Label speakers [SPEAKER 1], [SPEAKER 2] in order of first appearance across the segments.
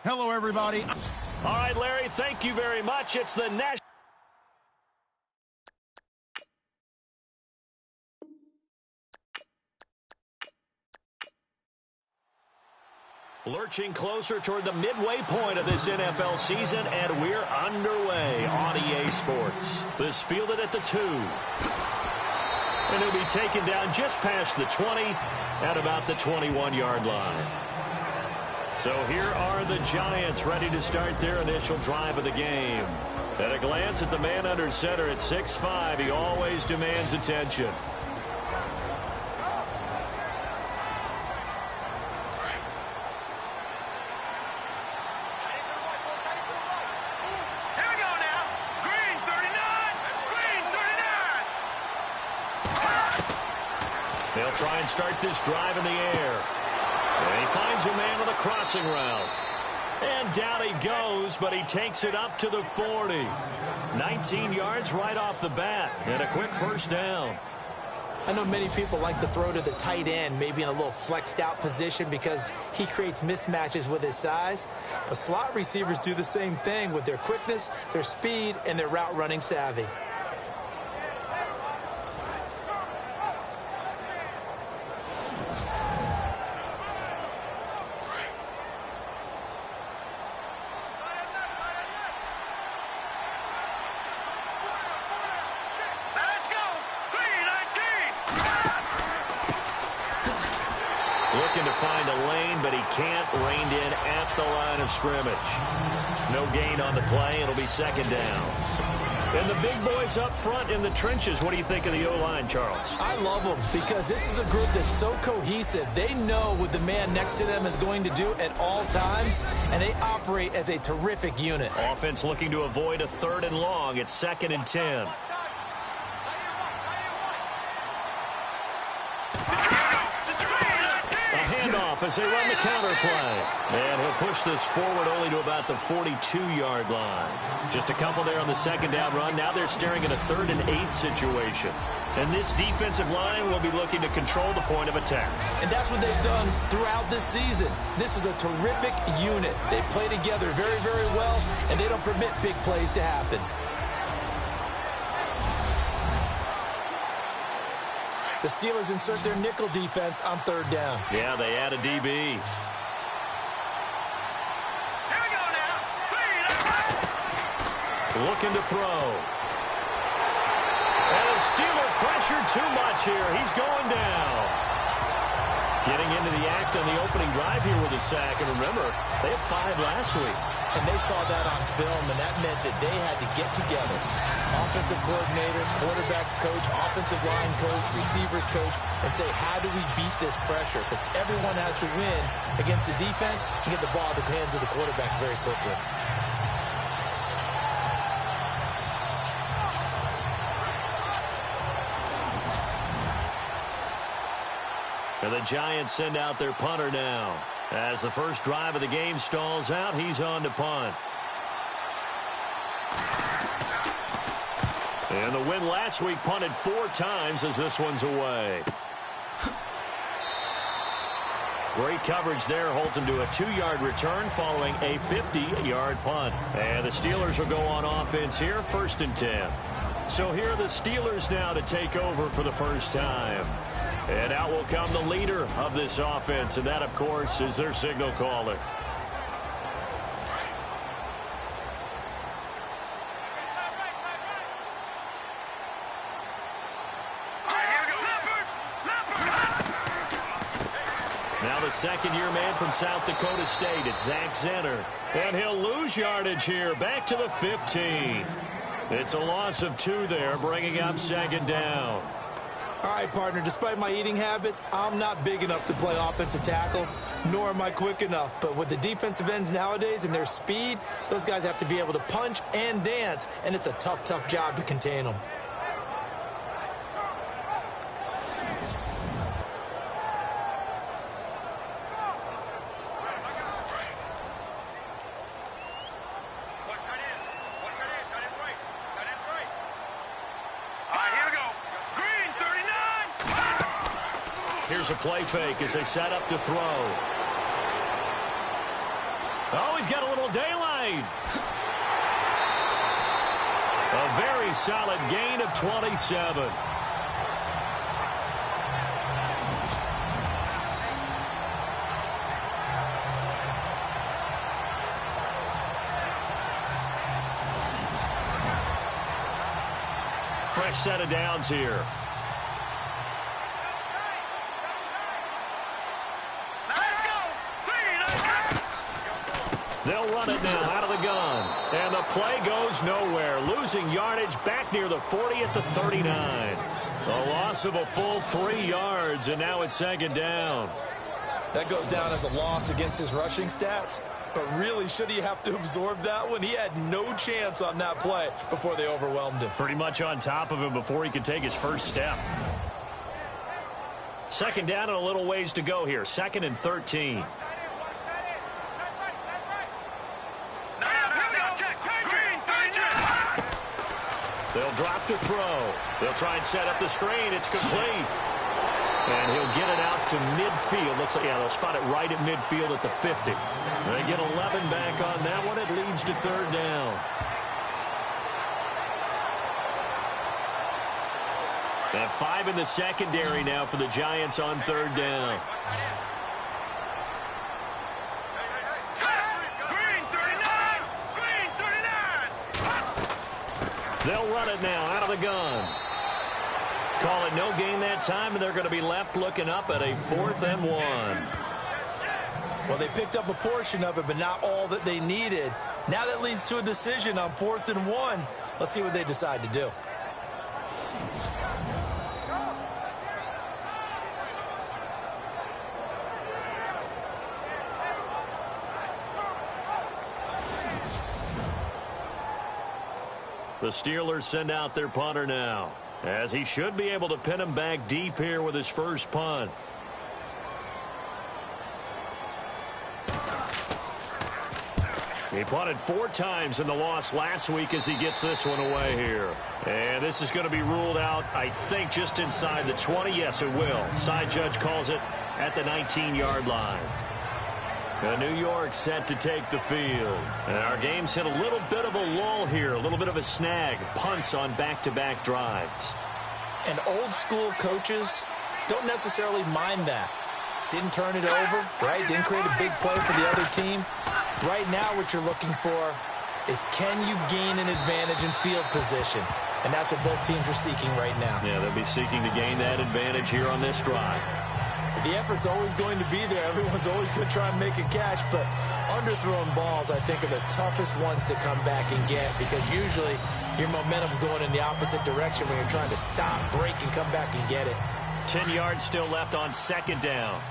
[SPEAKER 1] Hello, everybody.
[SPEAKER 2] All right, Larry, thank you very much. It's the National. Lurching closer toward the midway point of this NFL season, and we're underway on EA Sports. This fielded at the 2. And he'll be taken down just past the 20 at about the 21-yard line. So here are the Giants ready to start their initial drive of the game. At a glance at the man under center at 6'5", he always demands attention. They'll try and start this drive in the air. And he finds a man with a crossing route. And down he goes, but he takes it up to the 40. 19 yards right off the bat, and a quick first down.
[SPEAKER 3] I know many people like to throw to the tight end, maybe in a little flexed out position because he creates mismatches with his size. But slot receivers do the same thing with their quickness, their speed, and their route running savvy.
[SPEAKER 2] Looking to find a lane, but he can't. Reined in at the line of scrimmage. No gain on the play. It'll be second down. And the big boys up front in the trenches. What do you think of the O-line, Charles?
[SPEAKER 3] I love them because this is a group that's so cohesive. They know what the man next to them is going to do at all times, and they operate as a terrific unit.
[SPEAKER 2] Offense looking to avoid a 3rd and long. It's 2nd and 10. As they run the counter play. And he'll push this forward only to about the 42-yard line. Just a couple there on the second down run. Now they're staring at a 3rd and 8 situation. And this defensive line will be looking to control the point of attack.
[SPEAKER 3] And that's what they've done throughout this season. This is a terrific unit. They play together very, very well, and they don't permit big plays to happen. The Steelers insert their nickel defense on 3rd down.
[SPEAKER 2] Yeah, they add a DB.
[SPEAKER 4] Here we go now.
[SPEAKER 2] Looking to throw. And the Steeler pressure too much here. He's going down. Getting into the act on the opening drive here with a sack. And remember, they had 5 last week.
[SPEAKER 3] And they saw that on film, and that meant that they had to get together. Offensive coordinator, quarterbacks coach, offensive line coach, receivers coach, and say, how do we beat this pressure? Because everyone has to win against the defense and get the ball in the hands of the quarterback very quickly.
[SPEAKER 2] And the Giants send out their punter now. As the first drive of the game stalls out, he's on to punt. And the win last week punted 4 times as this one's away. Great coverage there. Holds him to a 2-yard return following a 50-yard punt. And the Steelers will go on offense here, 1st and 10. So here are the Steelers now to take over for the first time. And out will come the leader of this offense, and that, of course, is their signal caller. Now the second-year man from South Dakota State, it's Zach Zenner. And he'll lose yardage here, back to the 15. It's a loss of 2 there, bringing up 2nd down.
[SPEAKER 3] All right, partner, despite my eating habits, I'm not big enough to play offensive tackle, nor am I quick enough. But with the defensive ends nowadays and their speed, those guys have to be able to punch and dance, and it's a tough, tough job to contain them.
[SPEAKER 2] Here's a play fake as they set up to throw. Oh, he's got a little daylight. A very solid gain of 27. Fresh set of downs here. They'll run it now out of the gun. And the play goes nowhere. Losing yardage back near the 40 at the 39. A loss of a full 3 yards, and now it's second down.
[SPEAKER 3] That goes down as a loss against his rushing stats. But really, should he have to absorb that one? He had no chance on that play before they overwhelmed him.
[SPEAKER 2] Pretty much on top of him before he could take his first step. Second down and a little ways to go here. 2nd and 13. They'll drop to throw. They'll try and set up the screen. It's complete. And he'll get it out to midfield. Looks like, yeah, they'll spot it right at midfield at the 50. They get 11 back on that one. It leads to third down. And 5 in the secondary now for the Giants on third down. They'll run it now out of the gun. Call it no gain that time, and they're going to be left looking up at a 4th and 1.
[SPEAKER 3] Well, they picked up a portion of it, but not all that they needed. Now that leads to a decision on 4th and 1. Let's see what they decide to do.
[SPEAKER 2] The Steelers send out their punter now, as he should be able to pin him back deep here with his first punt. He punted 4 times in the loss last week as he gets this one away here. And this is going to be ruled out, I think, just inside the 20. Yes, it will. Side judge calls it at the 19-yard line. New York set to take the field. And our game's hit a little bit of a lull here, a little bit of a snag. Punts on back-to-back drives.
[SPEAKER 3] And old-school coaches don't necessarily mind that. Didn't turn it over, right? Didn't create a big play for the other team. Right now what you're looking for is, can you gain an advantage in field position? And that's what both teams are seeking right now.
[SPEAKER 2] Yeah, they'll be seeking to gain that advantage here on this drive.
[SPEAKER 3] The effort's always going to be there. Everyone's always going to try and make a catch, but underthrown balls, I think, are the toughest ones to come back and get, because usually your momentum's going in the opposite direction when you're trying to stop, break, and come back and get it.
[SPEAKER 2] 10 yards still left on second down.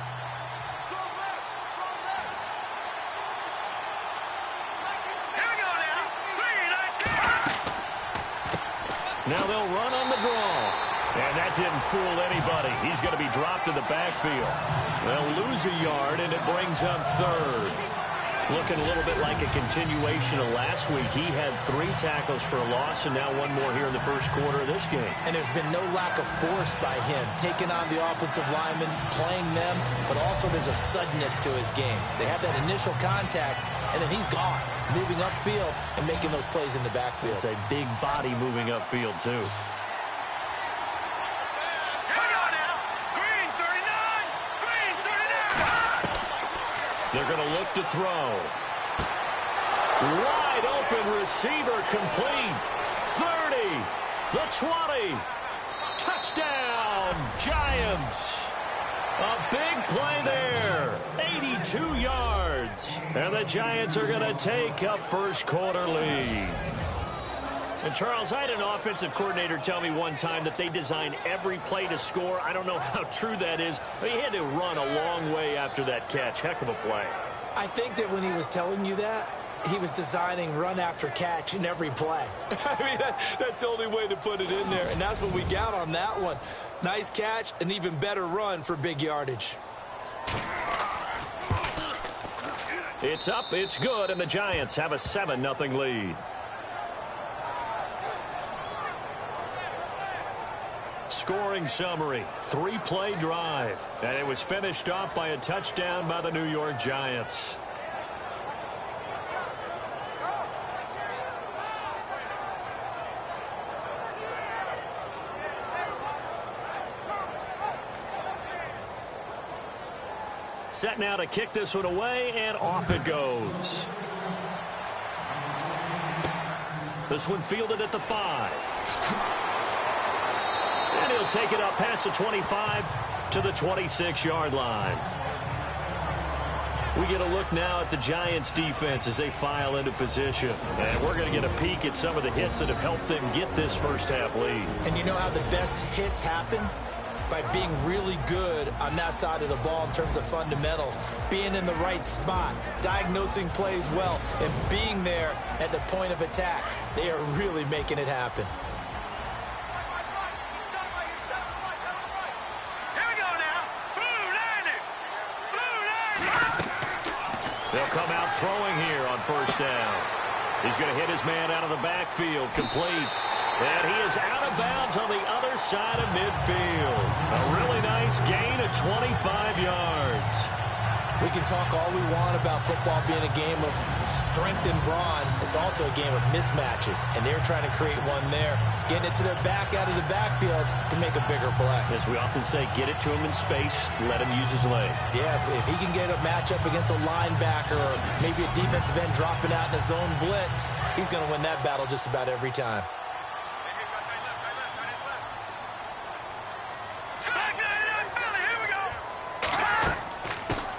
[SPEAKER 2] Now they'll run on the draw. And that didn't fool anybody. He's going to be dropped in the backfield. They'll lose a yard, and it brings up third. Looking a little bit like a continuation of last week. He had 3 tackles for a loss, and now 1 more here in the first quarter of this game.
[SPEAKER 3] And there's been no lack of force by him, taking on the offensive linemen, playing them, but also there's a suddenness to his game. They have that initial contact, and then he's gone, moving upfield and making those plays in the backfield.
[SPEAKER 2] It's a big body moving upfield, too. They're going to look to throw. Wide open receiver complete. 30. The 20. Touchdown, Giants. A big play there. 82 yards. And the Giants are going to take a first quarter lead. And, Charles, I had an offensive coordinator tell me one time that they design every play to score. I don't know how true that is, but he had to run a long way after that catch. Heck of a play.
[SPEAKER 3] I think that when he was telling you that, he was designing run after catch in every play. I mean, that's the only way to put it in there, and that's what we got on that one. Nice catch, an even better run for big yardage.
[SPEAKER 2] It's up, it's good, and the Giants have a 7-0 lead. Scoring summary, 3-play drive, and it was finished off by a touchdown by the New York Giants. Set now to kick this one away, and off it goes. This one fielded at the 5. And he'll take it up past the 25 to the 26-yard line. We get a look now at the Giants' defense as they file into position. And we're going to get a peek at some of the hits that have helped them get this first-half lead.
[SPEAKER 3] And you know how the best hits happen? By being really good on that side of the ball in terms of fundamentals, being in the right spot, diagnosing plays well, and being there at the point of attack. They are really making it happen.
[SPEAKER 2] They'll come out throwing here on first down. He's going to hit his man out of the backfield, complete. And he is out of bounds on the other side of midfield. A really nice gain of 25 yards.
[SPEAKER 3] We can talk all we want about football being a game of strength and brawn. It's also a game of mismatches, and they're trying to create one there, getting it to their back out of the backfield to make a bigger play.
[SPEAKER 2] As we often say, get it to him in space, let him use his leg.
[SPEAKER 3] Yeah, if he can get a matchup against a linebacker or maybe a defensive end dropping out in a zone blitz, he's going to win that battle just about every time.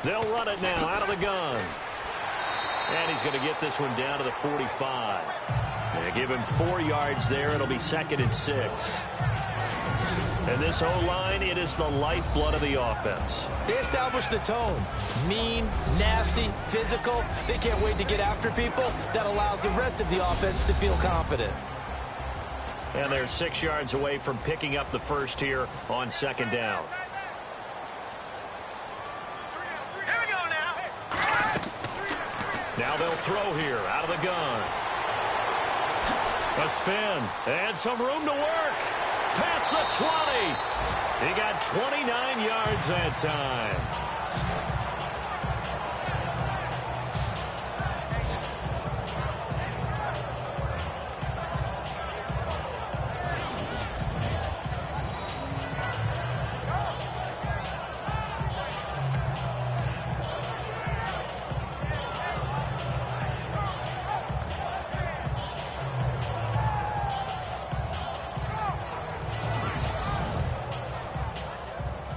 [SPEAKER 2] They'll run it now out of the gun. And he's going to get this one down to the 45. They give him 4 yards there. It'll be 2nd and 6. And this O-line, it is the lifeblood of the offense.
[SPEAKER 3] They establish the tone. Mean, nasty, physical. They can't wait to get after people. That allows the rest of the offense to feel confident.
[SPEAKER 2] And they're 6 yards away from picking up the first here on 2nd down. Now they'll throw here out of the gun. A spin and some room to work. Past the 20. He got 29 yards that time.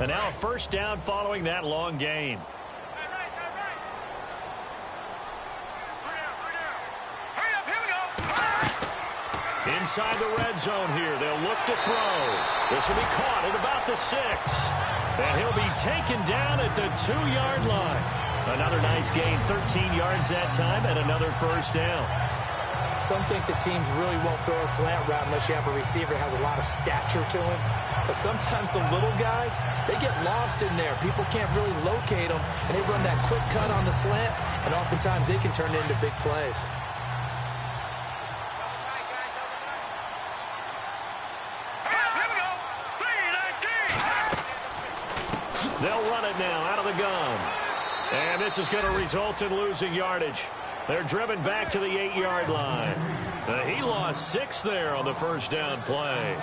[SPEAKER 2] And now a first down following that long gain. Inside the red zone here. They'll look to throw. This will be caught at about the 6. And he'll be taken down at the 2-yard line. Another nice gain, 13 yards that time, and another first down.
[SPEAKER 3] Some think that teams really won't throw a slant route unless you have a receiver that has a lot of stature to him. But sometimes the little guys, they get lost in there. People can't really locate them, and they run that quick cut on the slant, and oftentimes they can turn it into big plays.
[SPEAKER 2] They'll run it now out of the gun. And this is going to result in losing yardage. They're driven back to the 8-yard line. He lost 6 there on the first down play.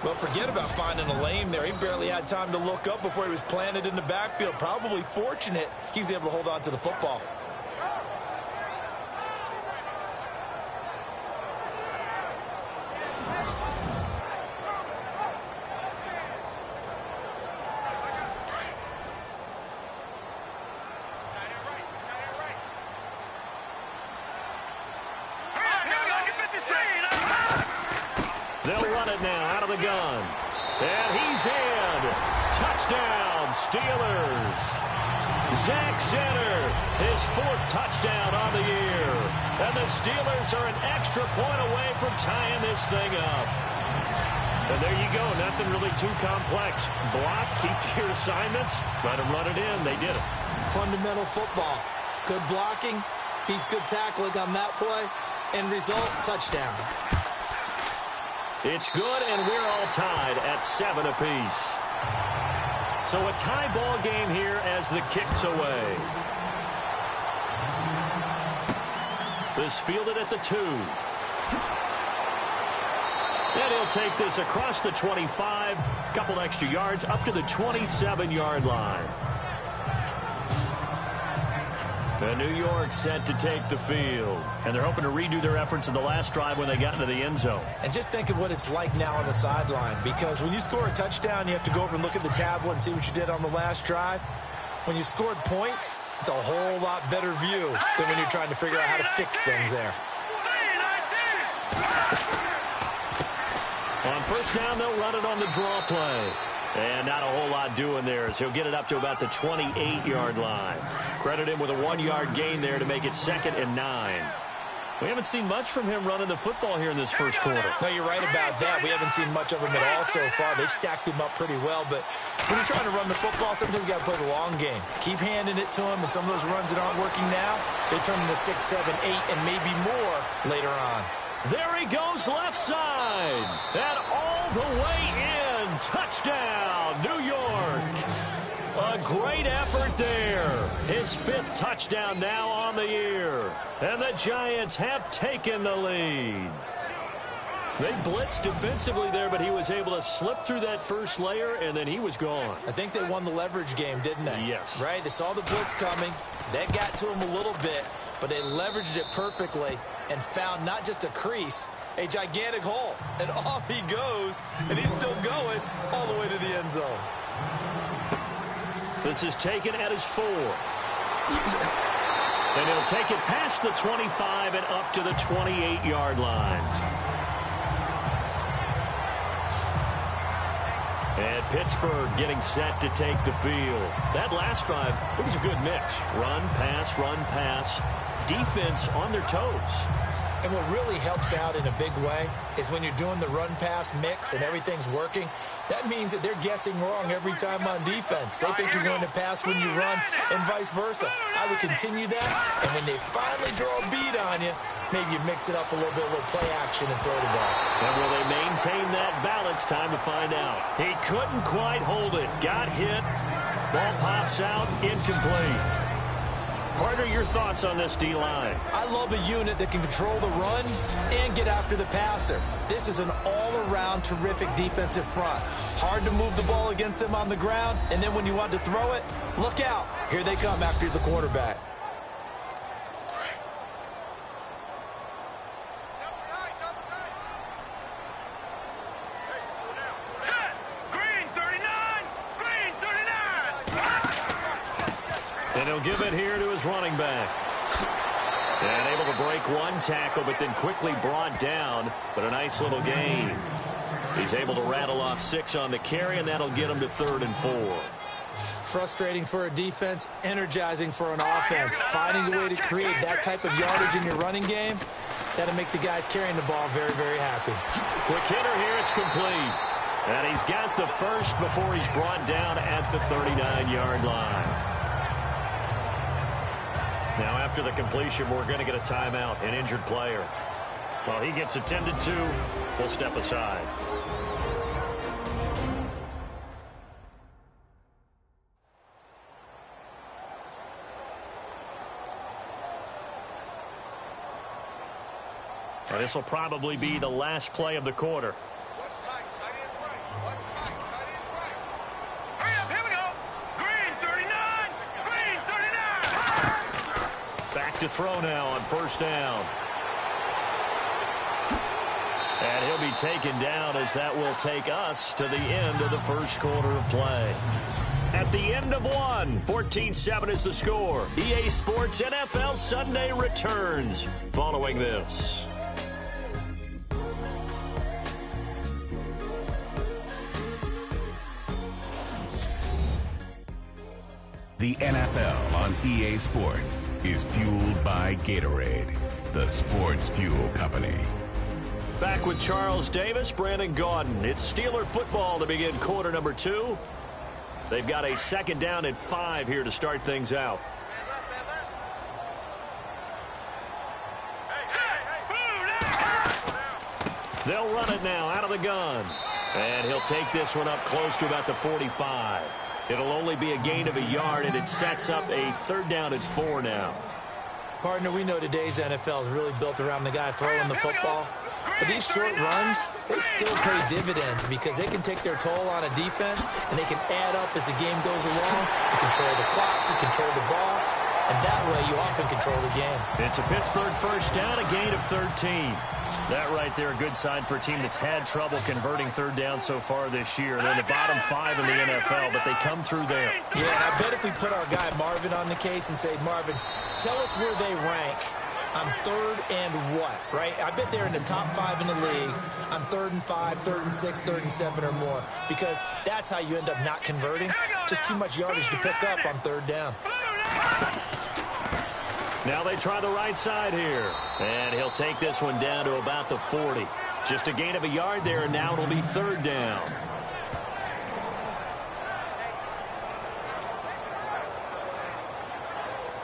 [SPEAKER 3] Well, forget about finding a lane there. He barely had time to look up before he was planted in the backfield. Probably fortunate he was able to hold on to the football.
[SPEAKER 2] They'll run it now out of the gun. And he's in. Touchdown, Steelers. Zach Zenner, his 4th touchdown on the year. And the Steelers are an extra point away from tying this thing up. And there you go. Nothing really too complex. Block, keep to your assignments, let them run it in. They did it.
[SPEAKER 3] Fundamental football. Good blocking, beats good tackling on that play. End result, touchdown.
[SPEAKER 2] It's good, and we're all tied at 7 apiece. So a tie ball game here as the kick's away. This fielded at the 2. And he'll take this across the 25, couple extra yards up to the 27-yard line. And New York set to take the field. And they're hoping to redo their efforts in the last drive when they got into the end zone.
[SPEAKER 3] And just think of what it's like now on the sideline. Because when you score a touchdown, you have to go over and look at the tablet and see what you did on the last drive. When you scored points, it's a whole lot better view than when you're trying to figure out how to fix things there.
[SPEAKER 2] On first down, they'll run it on the draw play. And not a whole lot doing there as he'll get it up to about the 28-yard line. Credit him with a 1-yard gain there to make it 2nd and 9. We haven't seen much from him running the football here in this first quarter.
[SPEAKER 3] No, you're right about that. We haven't seen much of him at all so far. They've stacked him up pretty well. But when you're trying to run the football, sometimes you got to play the long game. Keep handing it to him, and some of those runs that aren't working now, they turn into 6, 7, 8, and maybe more later on.
[SPEAKER 2] There he goes left side. And all the way in. Touchdown, New York. A great effort there. His 5th touchdown now on the year. And the Giants have taken the lead. They blitzed defensively there, but he was able to slip through that first layer, and then he was gone.
[SPEAKER 3] I think they won the leverage game, didn't they?
[SPEAKER 2] Yes.
[SPEAKER 3] Right? They saw the blitz coming. That got to him a little bit, but they leveraged it perfectly and found not just a crease, a gigantic hole. And off he goes, and he's still going all the way to the end zone.
[SPEAKER 2] This is taken at his 4. And he'll take it past the 25 and up to the 28-yard line. And Pittsburgh getting set to take the field. That last drive, it was a good mix. Run, pass, defense on their toes.
[SPEAKER 3] And what really helps out in a big way is when you're doing the run-pass mix and everything's working, that means that they're guessing wrong every time on defense. They think you're going to pass when you run and vice versa. I would continue that, and when they finally draw a beat on you, maybe you mix it up a little bit, a little play action and throw the ball.
[SPEAKER 2] And will they maintain that balance? Time to find out. He couldn't quite hold it. Got hit. Ball pops out. Incomplete. Partner, your thoughts on this D-line?
[SPEAKER 3] I love a unit that can control the run and get after the passer. This is an all-around terrific defensive front. Hard to move the ball against them on the ground, and then when you want to throw it, look out. Here they come after the quarterback.
[SPEAKER 2] And he'll give it here to his running back. And able to break one tackle, but then quickly brought down. But a nice little gain. He's able to rattle off 6 on the carry, and that'll get him to 3rd and 4.
[SPEAKER 3] Frustrating for a defense, energizing for an offense. Finding a way to create that type of yardage in your running game, that'll make the guys carrying the ball very, very happy.
[SPEAKER 2] Quick hitter here, it's complete. And he's got the first before he's brought down at the 39-yard line. Now, after the completion, we're going to get a timeout, an injured player. While he gets attended to, we'll step aside. And this will probably be the last play of the quarter. To throw now on first down. And he'll be taken down as that will take us to the end of the first quarter of play. At the end of one, 14-7 is the score. EA Sports NFL Sunday returns following this.
[SPEAKER 1] The NFL on EA Sports is fueled by Gatorade, the sports fuel company.
[SPEAKER 2] Back with Charles Davis, Brandon Gaudin. It's Steeler football to begin quarter number 2. They've got a 2nd down and 5 here to start things out. They'll run it now out of the gun. And he'll take this one up close to about the 45. It'll only be a gain of a yard, and it sets up a 3rd down and 4 now.
[SPEAKER 3] Partner, we know today's NFL is really built around the guy throwing the football. But these short runs, they still pay dividends because they can take their toll on a defense, and they can add up as the game goes along. You control the clock, you control the ball. And that way you often control the game.
[SPEAKER 2] It's a Pittsburgh first down, a gain of 13. That right there, a good sign for a team that's had trouble converting third down so far this year. They're in the bottom 5 in the NFL, but they come through there.
[SPEAKER 3] Yeah, and I bet if we put our guy Marvin on the case and say, Marvin, tell us where they rank on third and what, right? I bet they're in the top 5 in the league on 3rd and 5, 3rd and 6, 3rd and 7 or more, because that's how you end up not converting. Just too much yardage to pick up on third down.
[SPEAKER 2] Now they try the right side here, and he'll take this one down to about the 40. Just a gain of a yard there, and now it'll be third down.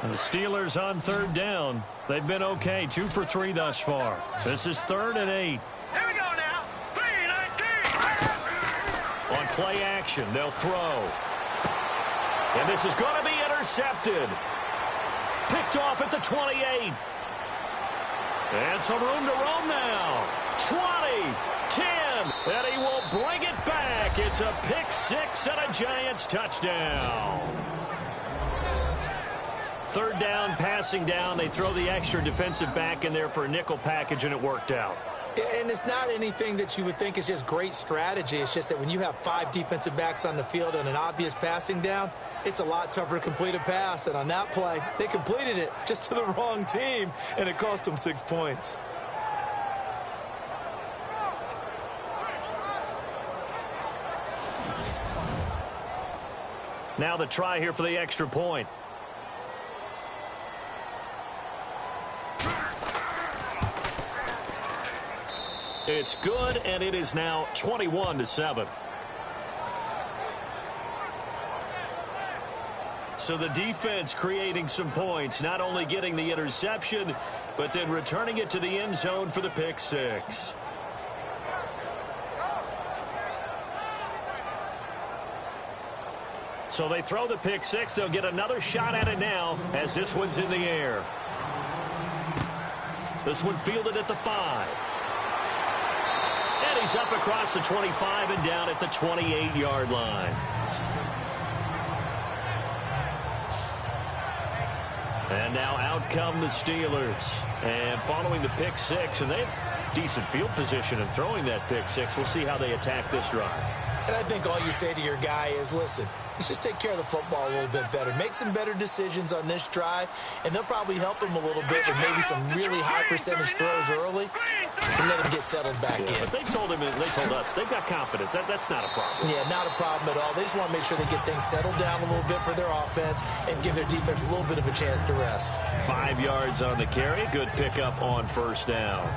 [SPEAKER 2] And the Steelers on third down. They've been okay, 2 for 3 thus far. This is 3rd and 8.
[SPEAKER 4] Here we go now. 3-19.
[SPEAKER 2] On play action, they'll throw. And this is going to be intercepted. Picked off at the 28. And some room to roam now. 20, 10, and he will bring it back. It's a pick 6 and a Giants touchdown. Third down, passing down. They throw the extra defensive back in there for a nickel package, and it worked out.
[SPEAKER 3] And it's not anything that you would think is just great strategy. It's just that when you have 5 defensive backs on the field and an obvious passing down, it's a lot tougher to complete a pass. And on that play, they completed it just to the wrong team, and it cost them 6 points.
[SPEAKER 2] Now the try here for the extra point. It's good, and it is now 21-7. So the defense creating some points, not only getting the interception, but then returning it to the end zone for the pick 6. So they throw the pick 6. They'll get another shot at it now as this one's in the air. This one fielded at the 5. And he's up across the 25 and down at the 28-yard line. And now out come the Steelers. And following the pick 6, and they have decent field position in throwing that pick 6. We'll see how they attack this drive.
[SPEAKER 3] And I think all you say to your guy is, listen, let's just take care of the football a little bit better. Make some better decisions on this drive, and they'll probably help him a little bit with maybe some really high percentage throws early to let him get settled back in.
[SPEAKER 2] But they told us they've got confidence. That's not a problem.
[SPEAKER 3] Yeah, not a problem at all. They just want to make sure they get things settled down a little bit for their offense and give their defense a little bit of a chance to rest. 5
[SPEAKER 2] yards on the carry. Good pickup on first down.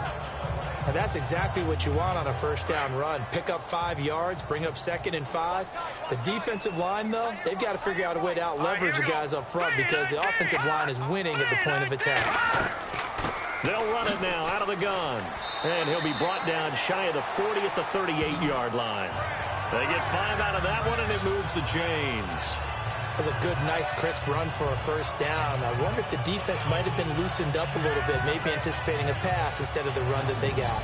[SPEAKER 3] And that's exactly what you want on a first down run. Pick up 5 yards, bring up 2nd and 5. The defensive line, though, they've got to figure out a way to out-leverage the guys up front because the offensive line is winning at the point of attack.
[SPEAKER 2] They'll run it now out of the gun. And he'll be brought down shy of the 40 at the 38-yard line. They get 5 out of that one, and it moves to James.
[SPEAKER 3] That was a good, nice, crisp run for a first down. I wonder if the defense might have been loosened up a little bit, maybe anticipating a pass instead of the run that they got.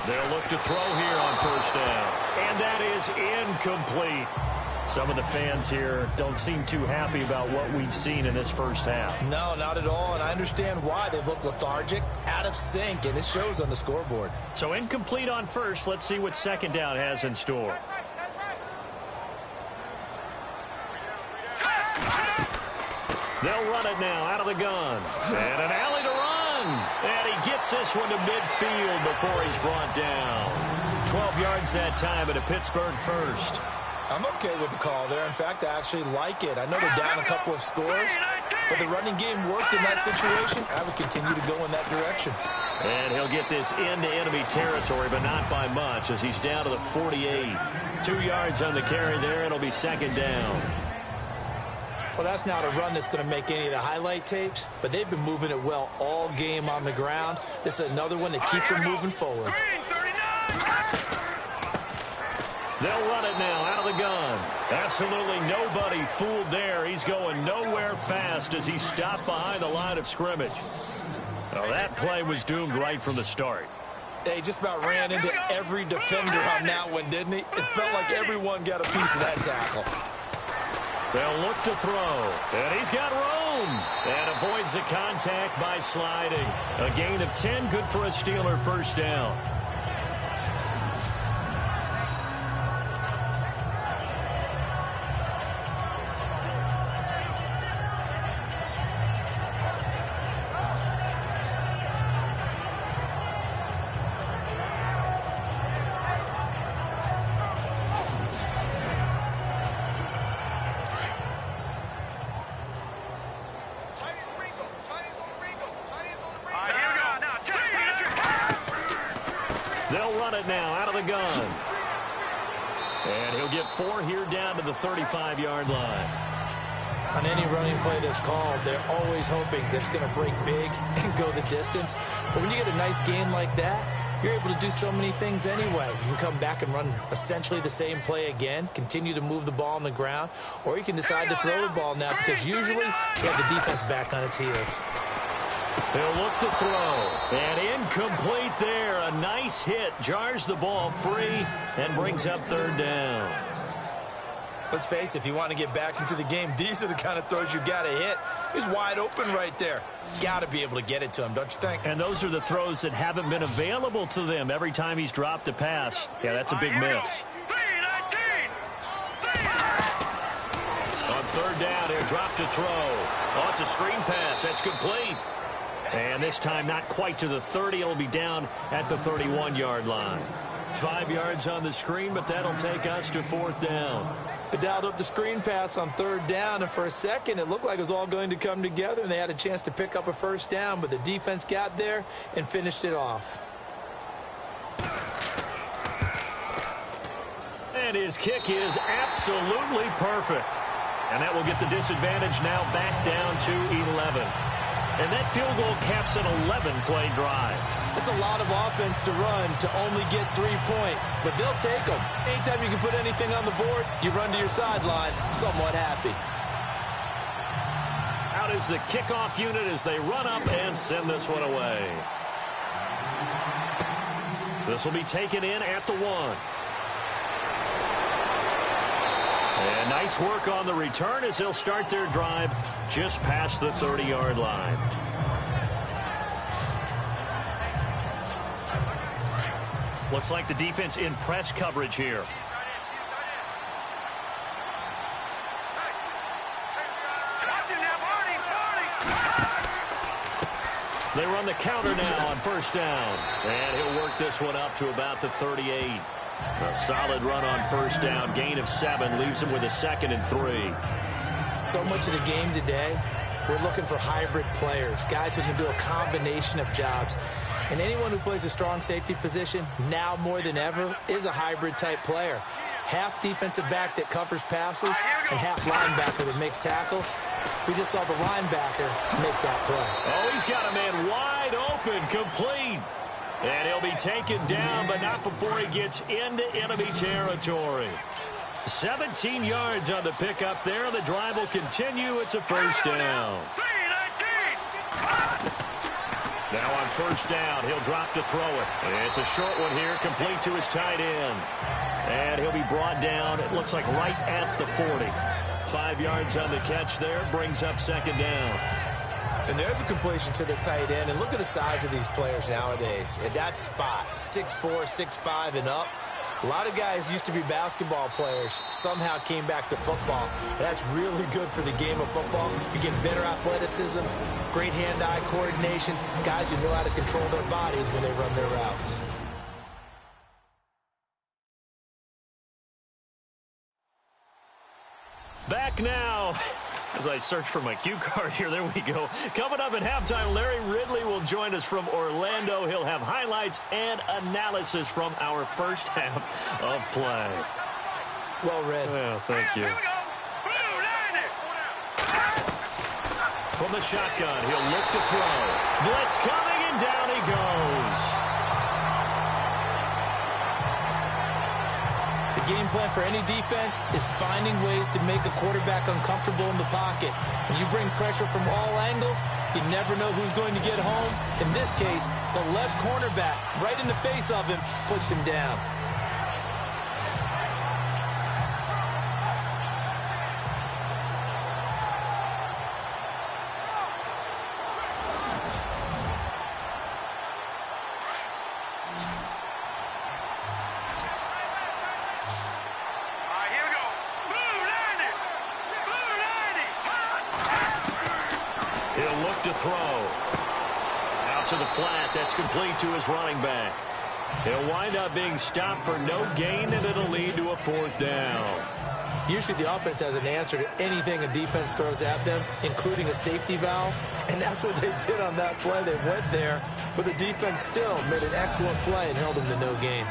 [SPEAKER 2] They'll look to throw here on first down. And that is incomplete. Some of the fans here don't seem too happy about what we've seen in this first half.
[SPEAKER 3] No, not at all, and I understand why. They've looked lethargic, out of sync, and it shows on the scoreboard.
[SPEAKER 2] So incomplete on first. Let's see what second down has in store. They'll run it now out of the gun. And an alley to run. And he gets this one to midfield before he's brought down. 12 yards that time at a Pittsburgh first.
[SPEAKER 3] I'm okay with the call there. In fact, I actually like it. I know they're down a couple of scores, but the running game worked in that situation. I would continue to go in that direction.
[SPEAKER 2] And he'll get this into enemy territory, but not by much as he's down to the 48. 2 yards on the carry there. It'll be second down.
[SPEAKER 3] Well, that's not a run that's going to make any of the highlight tapes, but they've been moving it well all game on the ground. This is another one that keeps them moving forward.
[SPEAKER 2] They'll run it now out of the gun. Absolutely nobody fooled there. He's going nowhere fast as he stopped behind the line of scrimmage. Well, that play was doomed right from the start.
[SPEAKER 3] They just about ran into every defender on that one, didn't he? It felt like everyone got a piece of that tackle.
[SPEAKER 2] They'll look to throw. And he's got room. And avoids the contact by sliding. A gain of 10, good for a Steeler first down. They'll run it now out of the gun. And he'll get 4 here down to the 35-yard line.
[SPEAKER 3] On any running play that's called, they're always hoping that it's going to break big and go the distance. But when you get a nice gain like that, you're able to do so many things anyway. You can come back and run essentially the same play again, continue to move the ball on the ground, or you can decide to throw the ball now because usually you have the defense back on its heels.
[SPEAKER 2] He'll look to throw. And incomplete there. A nice hit. Jars the ball free and brings up third down.
[SPEAKER 3] Let's face it, if you want to get back into the game, these are the kind of throws you got to hit. He's wide open right there. Got to be able to get it to him, don't you think?
[SPEAKER 2] And those are the throws that haven't been available to them every time he's dropped a pass. Yeah, that's a big miss. On third down, he'll drop to throw. Oh, it's a screen pass. That's complete. And this time not quite to the 30. It'll be down at the 31-yard line. 5 yards on the screen, but that'll take us to fourth down.
[SPEAKER 3] They dialed up the screen pass on third down, and for a second it looked like it was all going to come together, and they had a chance to pick up a first down, but the defense got there and finished it off.
[SPEAKER 2] And his kick is absolutely perfect. And that will get the disadvantage now back down to 11. And that field goal caps an 11-play drive.
[SPEAKER 3] It's a lot of offense to run to only get 3 points, but they'll take them. Anytime you can put anything on the board, you run to your sideline somewhat happy.
[SPEAKER 2] Out is the kickoff unit as they run up and send this one away. This will be taken in at the 1. And nice work on the return as they'll start their drive just past the 30-yard line. Looks like the defense in press coverage here. They run the counter now on first down. And he'll work this one up to about the 38. A solid run on first down. Gain of 7 leaves him with a 2nd and 3.
[SPEAKER 3] So much of the game today, we're looking for hybrid players, guys who can do a combination of jobs. And anyone who plays a strong safety position, now more than ever, is a hybrid-type player. Half defensive back that covers passes and half linebacker that makes tackles. We just saw the linebacker make that play.
[SPEAKER 2] Oh, he's got a man wide open, complete. And he'll be taken down, but not before he gets into enemy territory. 17 yards on the pickup there. The drive will continue. It's a first down. Now on first down, he'll drop to throw it. It's a short one here, complete to his tight end. And he'll be brought down, it looks like right at the 40. 5 yards on the catch there, brings up second down.
[SPEAKER 3] And there's a completion to the tight end. And look at the size of these players nowadays. At that spot, 6'4", 6'5", and up. A lot of guys used to be basketball players, somehow came back to football. That's really good for the game of football. You get better athleticism, great hand-eye coordination, guys who know how to control their bodies when they run their routes.
[SPEAKER 2] Back now. As I search for my cue card here, there we go. Coming up at halftime, Larry Ridley will join us from Orlando. He'll have highlights and analysis from our first half of play.
[SPEAKER 3] Well read.
[SPEAKER 2] Well, thank you. From the shotgun, he'll look to throw. Blitz coming, and down he goes.
[SPEAKER 3] The game plan for any defense is finding ways to make a quarterback uncomfortable in the pocket. When you bring pressure from all angles, you never know who's going to get home. In this case, the left cornerback, right in the face of him, puts him down.
[SPEAKER 2] He'll look to throw. Out to the flat. That's complete to his running back. He'll wind up being stopped for no gain, and it'll lead to a 4th down.
[SPEAKER 3] Usually the offense has an answer to anything a defense throws at them, including a safety valve. And that's what they did on that play. They went there, but the defense still made an excellent play and held them to no gain.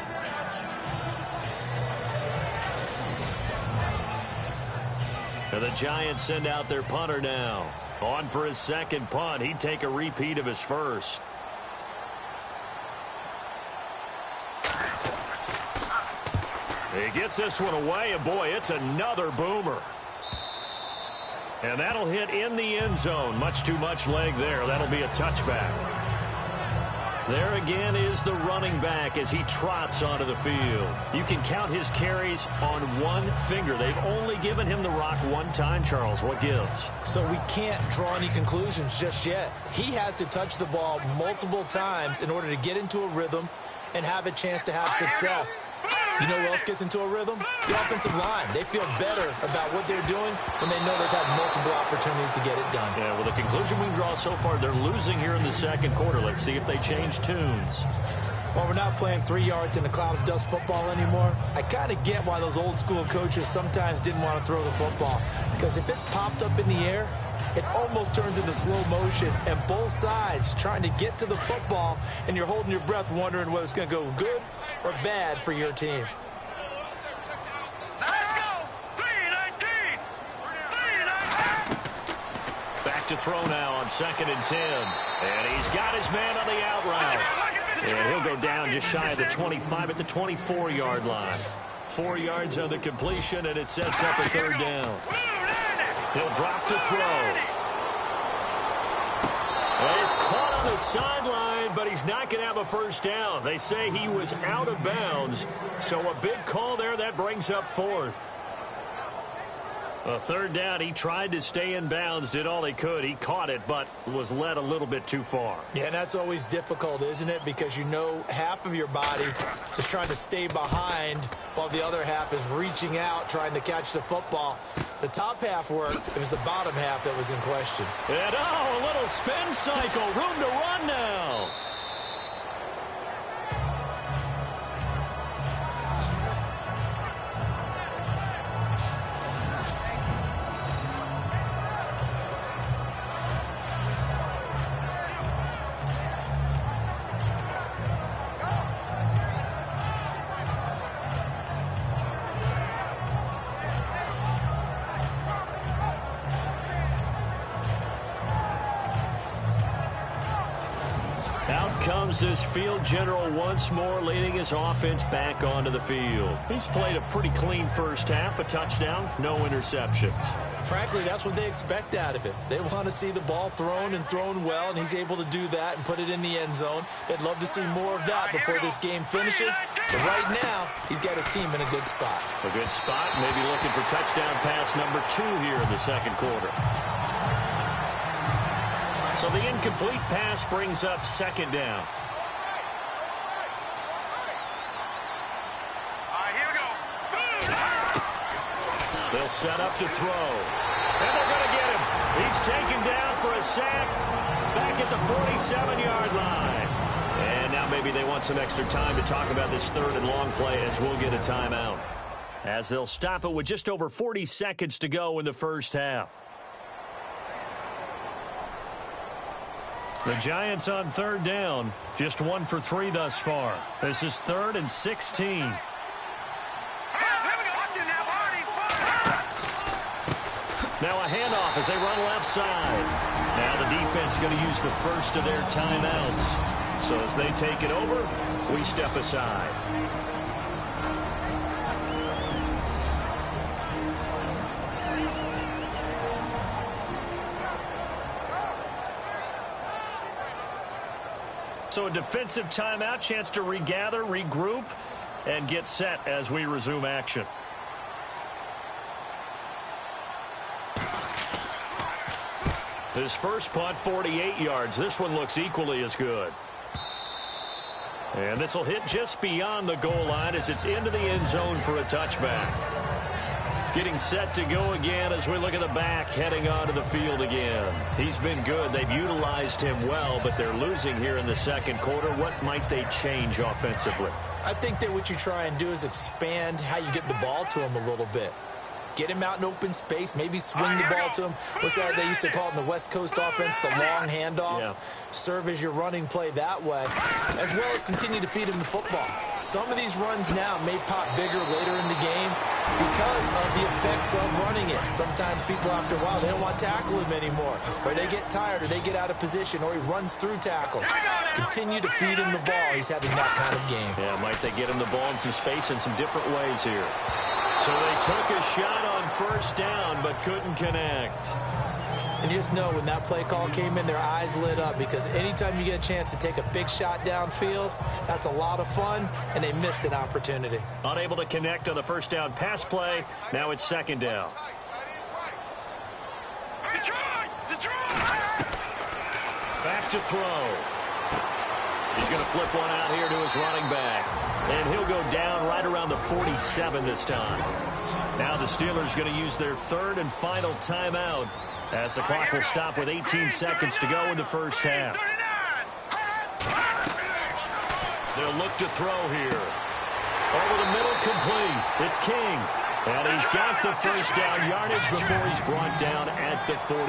[SPEAKER 2] And the Giants send out their punter now. On for his second punt. He'd take a repeat of his first. He gets this one away, and boy, it's another boomer. And that'll hit in the end zone. Much too much leg there. That'll be a touchback. There again is the running back as he trots onto the field. You can count his carries on one finger. They've only given him the rock one time, Charles. What gives?
[SPEAKER 3] So we can't draw any conclusions just yet. He has to touch the ball multiple times in order to get into a rhythm and have a chance to have success. You know who else gets into a rhythm? The offensive line. They feel better about what they're doing when they know they've had multiple opportunities to get it done.
[SPEAKER 2] Yeah, well, the conclusion we draw so far, they're losing here in the second quarter. Let's see if they change tunes.
[SPEAKER 3] Well, we're not playing 3 yards in a cloud of dust football anymore. I kind of get why those old school coaches sometimes didn't want to throw the football. Because if it's popped up in the air, it almost turns into slow motion, and both sides trying to get to the football, and you're holding your breath wondering whether it's going to go good or bad for your team.
[SPEAKER 4] Let's go! 3-19! 3-19!
[SPEAKER 2] Back to throw now on 2nd and 10. And he's got his man on the out route. And he'll go down just shy of the 25 at the 24-yard line. 4 yards on the completion, and it sets up a 3rd down. He'll drop to throw. Well, he's caught on the sideline, but he's not going to have a 1st down. They say he was out of bounds, so a big call there. That brings up 4th. A 3rd down, he tried to stay in bounds, did all he could. He caught it, but was led a little bit too far.
[SPEAKER 3] Yeah, and that's always difficult, isn't it? Because you know half of your body is trying to stay behind while the other half is reaching out, trying to catch the football. The top half worked. It was the bottom half that was in question.
[SPEAKER 2] And oh, a little spin cycle. Room to run now. Comes this field general once more, leading his offense back onto the field. He's played a pretty clean first half, a touchdown, no interceptions.
[SPEAKER 3] Frankly, that's what they expect out of it. They want to see the ball thrown and thrown well, and he's able to do that and put it in the end zone. They'd love to see more of that before this game finishes. But right now, he's got his team in a good spot.
[SPEAKER 2] A good spot, maybe looking for touchdown pass number 2 here in the second quarter. So the incomplete pass brings up 2nd down. They'll set up to throw. And they're going to get him. He's taken down for a sack back at the 47-yard line. And now maybe they want some extra time to talk about this 3rd and long play as we'll get a timeout. As they'll stop it with just over 40 seconds to go in the first half. The Giants on 3rd down, just 1 for 3 thus far. This is 3rd and 16. Now a handoff as they run left side. Now the defense going to use the first of their timeouts. So as they take it over, we step aside. So a defensive timeout, chance to regather, regroup, and get set as we resume action. His first punt, 48 yards. This one looks equally as good. And this will hit just beyond the goal line as it's into the end zone for a touchback. Getting set to go again as we look at the back heading onto the field again. He's been good. They've utilized him well, but they're losing here in the second quarter. What might they change offensively?
[SPEAKER 3] I think that what you try and do is expand how you get the ball to him a little bit. Get him out in open space, maybe swing the ball to him. What's that they used to call it in the West Coast offense, the long handoff? Yeah. Serve as your running play that way, as well as continue to feed him the football. Some of these runs now may pop bigger later in the game because of the effects of running it. Sometimes people, after a while, they don't want to tackle him anymore, or they get tired, or they get out of position, or he runs through tackles. Continue to feed him the ball. He's having that kind of game.
[SPEAKER 2] Yeah, might they get him the ball in some space in some different ways here. So they took a shot on first down, but couldn't connect.
[SPEAKER 3] And you just know when that play call came in, their eyes lit up, because anytime you get a chance to take a big shot downfield, that's a lot of fun, and they missed an opportunity.
[SPEAKER 2] Unable to connect on the first down pass play. Now it's second down. Back to throw. He's going to flip one out here to his running back. And he'll go down right around the 47 this time. Now the Steelers going to use their third and final timeout as the clock will stop with 18 seconds to go in the first half. They'll look to throw here. Over the middle, complete. It's King. And he's got the first down yardage before he's brought down at the 42.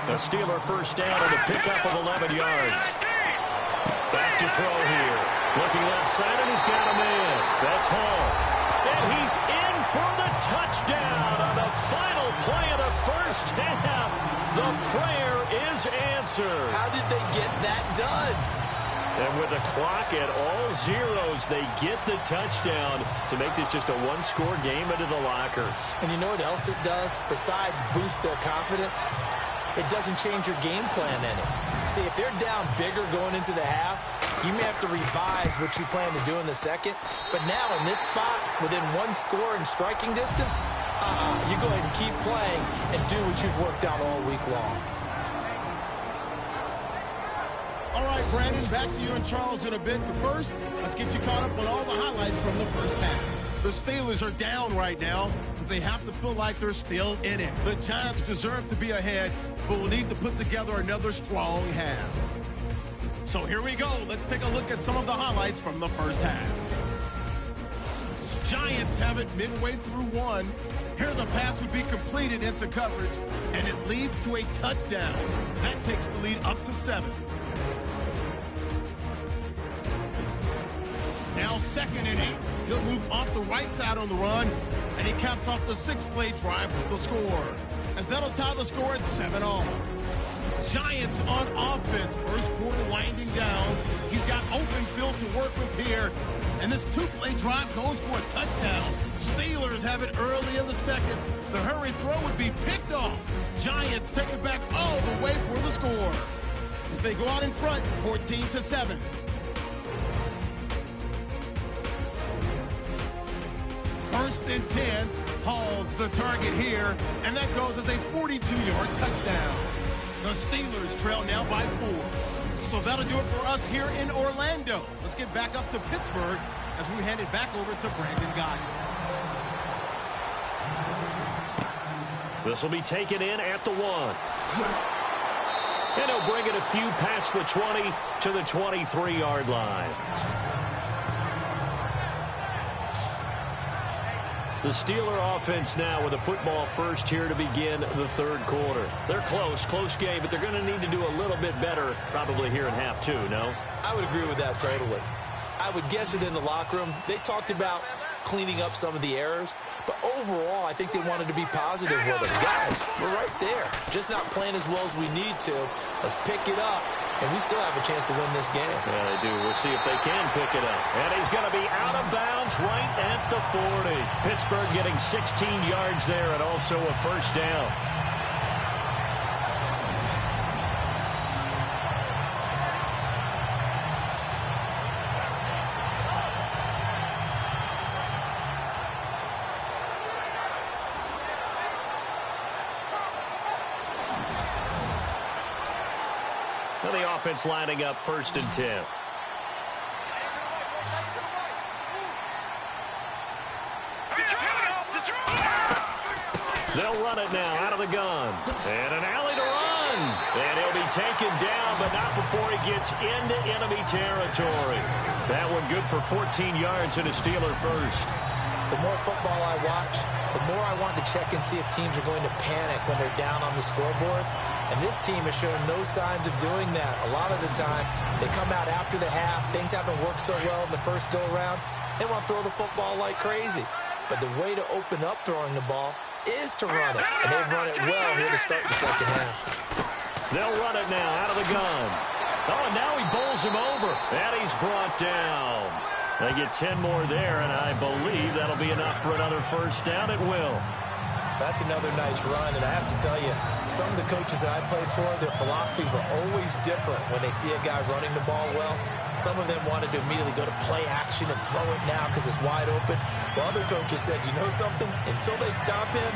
[SPEAKER 2] A Steeler first down on the pickup of 11 yards. Back to throw here. Looking left side, and he's got him in. That's Hall. And he's in for the touchdown on the final play of the first half. The prayer is answered.
[SPEAKER 3] How did they get that done?
[SPEAKER 2] And with the clock at all zeros, they get the touchdown to make this just a one-score game into the lockers.
[SPEAKER 3] And you know what else it does? Besides boost their confidence, it doesn't change your game plan any. See, if they're down bigger going into the half, you may have to revise what you plan to do in the second. But now in this spot, within one score and striking distance, you go ahead and keep playing and do what you've worked out all week long.
[SPEAKER 5] All right, Brandon, back to you and Charles in a bit. But first, let's get you caught up on all the highlights from the first half. The Steelers are down right now, but they have to feel like they're still in it. The Giants deserve to be ahead, but will need to put together another strong half. So here we go. Let's take a look at some of the highlights from the first half. Giants have it midway through one. Here the pass would be completed into coverage, and it leads to a touchdown. That takes the lead up to 7. Now 2nd and 8. He'll move off the right side on the run, and he caps off the 6-play drive with the score. As that'll tie the score at 7-all. Giants on offense. First quarter winding down. He's got open field to work with here. And this 2-play drive goes for a touchdown. Steelers have it early in the second. The hurry throw would be picked off. Giants take it back all the way for the score. As they go out in front, 14-7. First and 10. Hall's the target here. And that goes as a 42-yard touchdown. The Steelers trail now by 4. So that'll do it for us here in Orlando. Let's get back up to Pittsburgh as we hand it back over to Brandon Gaudin.
[SPEAKER 2] This will be taken in at the 1. And he'll bring it a few past the 20 to the 23-yard line. The Steeler offense now with a football first here to begin the third quarter. They're close game, but they're going to need to do a little bit better probably here in half 2, no?
[SPEAKER 3] I would agree with that totally. I would guess it in the locker room. They talked about cleaning up some of the errors, but overall, I think they wanted to be positive with it. Guys, we're right there. Just not playing as well as we need to. Let's pick it up, and we still have a chance to win this game.
[SPEAKER 2] Yeah, they do. We'll see if they can pick it up. And he's going to be out of bounds right at the 40. Pittsburgh getting 16 yards there and also a first down. And the offense lining up 1st and 10. They'll run it now out of the gun. And an alley to run. And he'll be taken down, but not before he gets into enemy territory. That one good for 14 yards and a Steeler first.
[SPEAKER 3] The more football I watch, the more I want to check and see if teams are going to panic when they're down on the scoreboard. And this team has shown no signs of doing that. A lot of the time, they come out after the half. Things haven't worked so well in the first go-around. They want to throw the football like crazy. But the way to open up throwing the ball is to run it. And they've run it well here to start the second half.
[SPEAKER 2] They'll run it now out of the gun. Oh, and now he bowls him over. And he's brought down. They get 10 more there, and I believe that'll be enough for another first down. It will.
[SPEAKER 3] That's another nice run, and I have to tell you, some of the coaches that I played for, their philosophies were always different when they see a guy running the ball well. Some of them wanted to immediately go to play action and throw it now because it's wide open. While other coaches said, you know something? Until they stop him,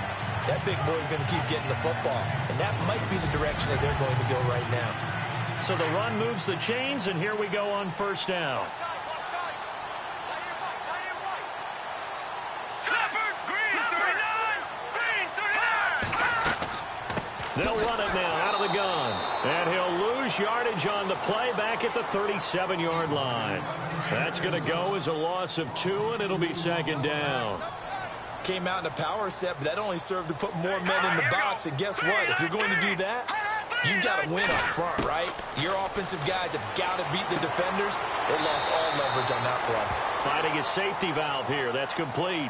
[SPEAKER 3] that big boy's going to keep getting the football. And that might be the direction that they're going to go right now.
[SPEAKER 2] So the run moves the chains, and here we go on first down. They'll run it now out of the gun. And he'll lose yardage on the play back at the 37-yard line. That's going to go as a loss of 2, and it'll be second down.
[SPEAKER 3] Came out in a power set, but that only served to put more men in the box. And guess what? If you're going to do that, you've got to win up front, right? Your offensive guys have got to beat the defenders. They lost all leverage on that play.
[SPEAKER 2] Finding a safety valve here. That's complete.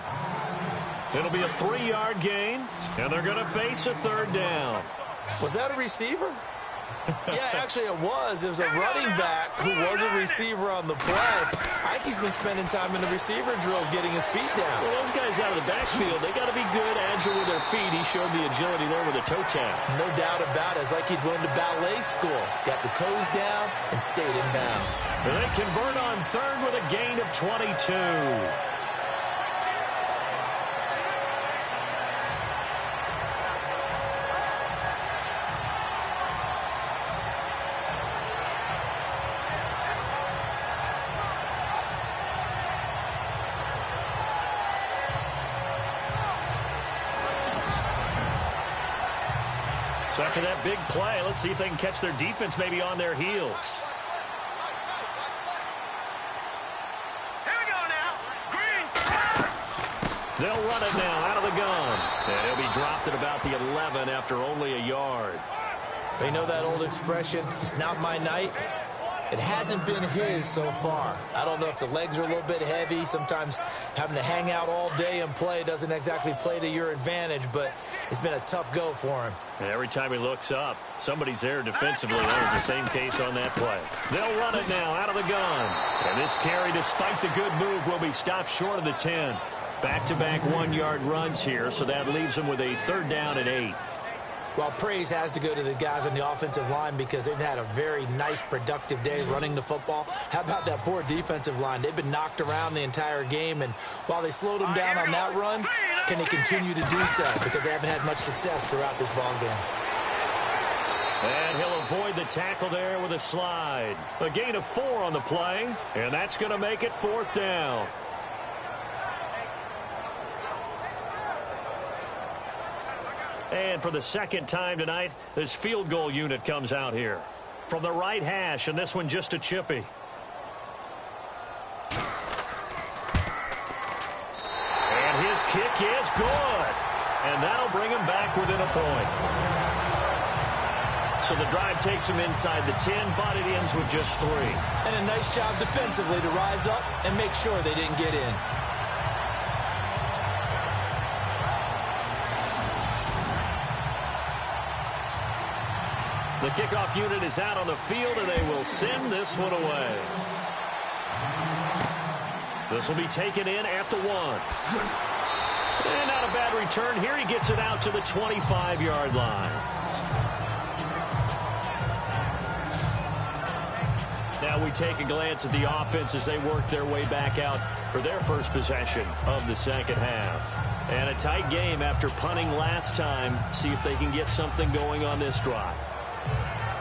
[SPEAKER 2] It'll be a 3-yard gain, and they're going to face a third down.
[SPEAKER 3] Was that a receiver? Yeah, actually it was. It was a running back who was a receiver on the play. I think he's been spending time in the receiver drills getting his feet down.
[SPEAKER 2] Well, those guys out of the backfield, they got to be good, agile with their feet. He showed the agility there with a toe tap.
[SPEAKER 3] No doubt about it. It's like he'd went to ballet school. Got the toes down and stayed in bounds.
[SPEAKER 2] And they convert on third with a gain of 22. So after that big play, let's see if they can catch their defense maybe on their heels.
[SPEAKER 4] Here we go now. Green.
[SPEAKER 2] They'll run it now out of the gun. And he'll be dropped at about the 11 after only a yard.
[SPEAKER 3] They know that old expression, it's not my night. It hasn't been his so far. I don't know if the legs are a little bit heavy. Sometimes having to hang out all day and play doesn't exactly play to your advantage, but it's been a tough go for him.
[SPEAKER 2] And every time he looks up, somebody's there defensively. That was the same case on that play. They'll run it now out of the gun. And this carry, despite the good move, will be stopped short of the 10. Back-to-back 1-yard runs here, so that leaves them with a third down and 8.
[SPEAKER 3] Well, praise has to go to the guys on the offensive line because they've had a very nice, productive day running the football. How about that poor defensive line? They've been knocked around the entire game, and while they slowed them down on that run, can they continue to do so? Because they haven't had much success throughout this ball game.
[SPEAKER 2] And he'll avoid the tackle there with a slide. A gain of 4 on the play, and that's going to make it 4th down. And for the second time tonight, this field goal unit comes out here. From the right hash, and this one just a chippy. And his kick is good. And that'll bring him back within a point. So the drive takes him inside the 10, but it ends with just 3.
[SPEAKER 3] And a nice job defensively to rise up and make sure they didn't get in.
[SPEAKER 2] The kickoff unit is out on the field, and they will send this one away. This will be taken in at the 1. And not a bad return here. He gets it out to the 25-yard line. Now we take a glance at the offense as they work their way back out for their first possession of the second half. And a tight game after punting last time. See if they can get something going on this drive.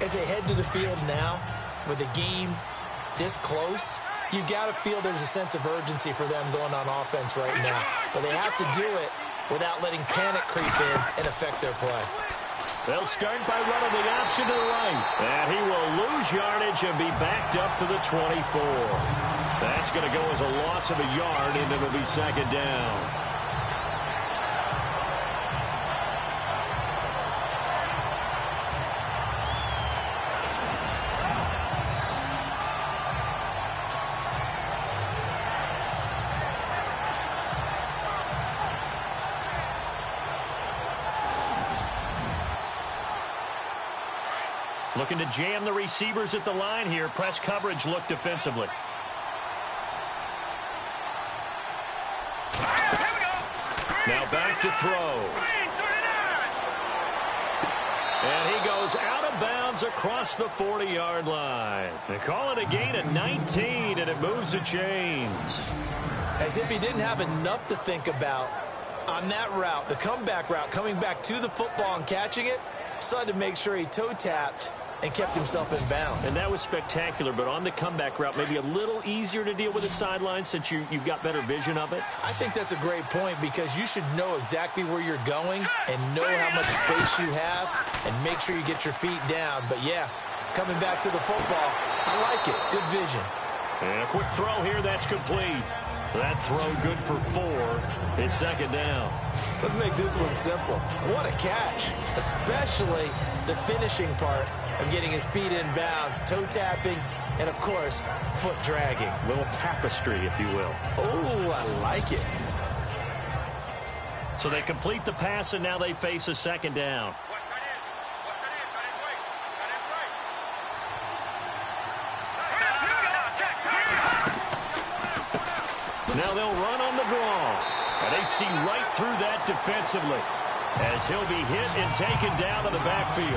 [SPEAKER 3] As they head to the field now, with the game this close, you've got to feel there's a sense of urgency for them going on offense right now. But they have to do it without letting panic creep in and affect their play.
[SPEAKER 2] They'll start by running the option to the right. And he will lose yardage and be backed up to the 24. That's going to go as a loss of a yard, and it'll be second down. Looking to jam the receivers at the line here. Press coverage look defensively. Now back to throw. And he goes out of bounds across the 40-yard line. They call it a gain of 19, and it moves the chains.
[SPEAKER 3] As if he didn't have enough to think about on that route, the comeback route, coming back to the football and catching it, decided to make sure he toe-tapped and kept himself in bounds.
[SPEAKER 2] And that was spectacular, but on the comeback route, maybe a little easier to deal with the sideline since you've got better vision of it.
[SPEAKER 3] I think that's a great point because you should know exactly where you're going and know how much space you have and make sure you get your feet down. But, yeah, coming back to the football, I like it. Good vision.
[SPEAKER 2] And a quick throw here, that's complete. That throw good for 4. It's second down.
[SPEAKER 3] Let's make this one simple. What a catch, especially the finishing part of getting his feet in bounds, toe tapping, and, of course, foot dragging.
[SPEAKER 2] A little tapestry, if you will.
[SPEAKER 3] Oh, I like it.
[SPEAKER 2] So they complete the pass, and now they face a second down. Now they'll run on the draw. And they see right through that defensively as he'll be hit and taken down to the backfield.